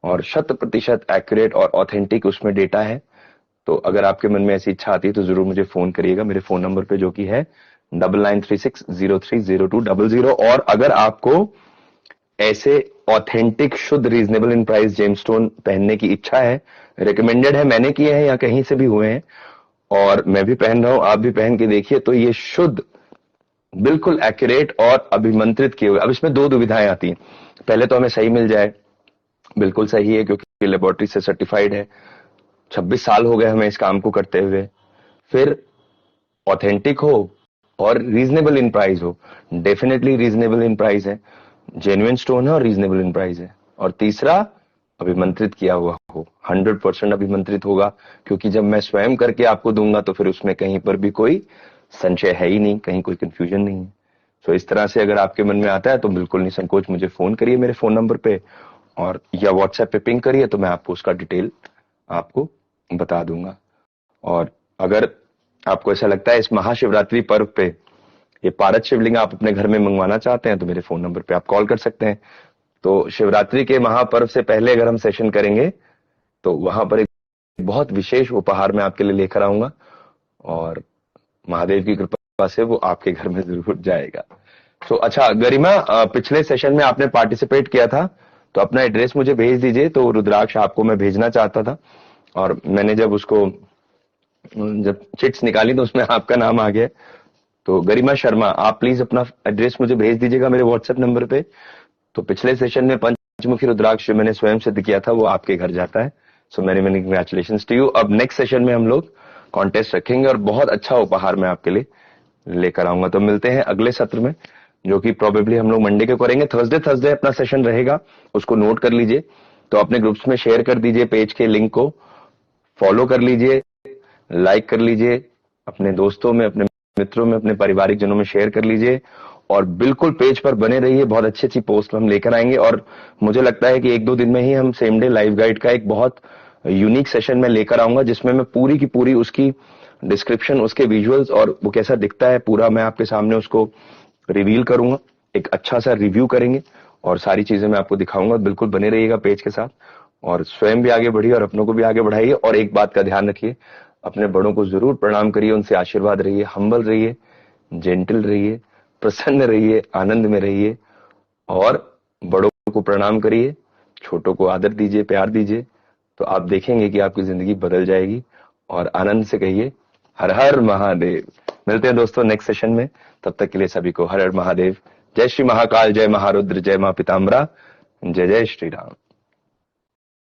और 100% एक्यूरेट और ऑथेंटिक उसमें डेटा है, तो अगर आपके मन में ऐसी इच्छा आती है तो जरूर मुझे फोन करिएगा मेरे फोन नंबर पे, जो कि है 9936030200। और अगर आपको ऐसे ऑथेंटिक, शुद्ध, रीजनेबल इन प्राइस जेमस्टोन पहनने की इच्छा है, रिकमेंडेड है, मैंने किए हैं या कहीं से भी हुए हैं और मैं भी पहन रहा हूं, आप भी पहन के देखिए, तो ये शुद्ध, बिल्कुल एक्यूरेट और अभिमंत्रित किए हुए। अब इसमें दो दुविधाएं आती हैं, पहले तो हमें सही मिल जाए, बिल्कुल सही है क्योंकि लेबोरेटरी से सर्टिफाइड है, 26 साल हो गए हमें इस काम को करते हुए। फिर ऑथेंटिक हो और रीजनेबल इन प्राइस हो, डेफिनेटली रीजनेबल इन प्राइस है, जेन्युइन स्टोन है और रीजनेबल इन प्राइस है। और तीसरा, अभिमंत्रित किया हुआ हो, 100% अभिमंत्रित होगा, क्योंकि जब मैं स्वयं करके आपको दूंगा तो फिर उसमें कहीं पर भी कोई संशय है ही नहीं, कहीं कोई कंफ्यूजन नहीं है। सो इस तरह से अगर आपके मन में आता है तो बिल्कुल निसंकोच मुझे फोन करिए मेरे फोन नंबर पे, और या व्हाट्सएप पे पिंग करिए, तो मैं आपको उसका डिटेल आपको बता दूंगा। और अगर आपको ऐसा लगता है इस महाशिवरात्रि पर्व पे ये पारद शिवलिंग आप अपने घर में मंगवाना चाहते हैं, तो मेरे फोन नंबर पे आप कॉल कर सकते हैं। तो शिवरात्रि के महापर्व से पहले अगर हम सेशन करेंगे तो वहां पर एक बहुत विशेष उपहार मैं आपके लिए लेकर आऊंगा और महादेव की कृपा से वो आपके घर में जरूर जाएगा। तो अच्छा गरिमा, पिछले सेशन में आपने पार्टिसिपेट किया था, तो अपना एड्रेस मुझे भेज दीजिए, तो रुद्राक्ष आपको मैं भेजना चाहता था। और मैंने जब उसको जब चिट्स निकाली तो उसमें आपका नाम आ गया। तो गरिमा शर्मा, आप प्लीज अपना एड्रेस मुझे भेज दीजिएगा मेरे व्हाट्सएप नंबर पे। तो पिछले सेशन में पंचमुखी रुद्राक्ष जो मैंने स्वयं सिद्ध किया था वो आपके घर जाता है। So many many congratulation to you. अब नेक्स्ट सेशन में हम लोग कॉन्टेस्ट रखेंगे और बहुत अच्छा उपहार मैं आपके लिए लेकर आऊंगा। तो मिलते हैं अगले सत्र में, जो कि प्रोबेबली हम लोग मंडे को करेंगे। थर्सडे थर्सडे अपना सेशन रहेगा, उसको नोट कर लीजिए। तो अपने ग्रुप्स में शेयर कर दीजिए, पेज के लिंक को फॉलो कर लीजिए, लाइक कर लीजिए, अपने दोस्तों में, अपने मित्रों में, अपने पारिवारिक जनों में शेयर कर लीजिए। और बिल्कुल पेज पर बने रहिए, बहुत अच्छी अच्छी पोस्ट हम लेकर आएंगे। और मुझे लगता है कि एक दो दिन में ही हम सेम डे लाइव गाइड का एक बहुत यूनिक सेशन में लेकर आऊंगा, जिसमें मैं पूरी की पूरी उसकी डिस्क्रिप्शन, उसके विजुअल्स और वो कैसा दिखता है पूरा मैं आपके सामने उसको रिवील करूंगा। एक अच्छा सा रिव्यू करेंगे और सारी चीजें मैं आपको दिखाऊंगा। बिल्कुल बने रहिएगा पेज के साथ, और स्वयं भी आगे बढ़िए और अपनों को भी आगे बढ़ाइए। और एक बात का ध्यान रखिए, अपने बड़ों को जरूर प्रणाम करिए, उनसे आशीर्वाद रहिए, हम्बल रहिए, जेंटल रहिए, प्रसन्न रहिए, आनंद में रहिए। और बड़ों को प्रणाम करिए, छोटों को आदर दीजिए, प्यार दीजिए। तो आप देखेंगे कि आपकी जिंदगी बदल जाएगी। और आनंद से कहिए हर हर महादेव। मिलते हैं दोस्तों नेक्स्ट सेशन में, तब तक के लिए सभी को हर हर महादेव। जय श्री महाकाल, जय महारुद्र, जय मां पीताम्बरा, जय जय श्री राम।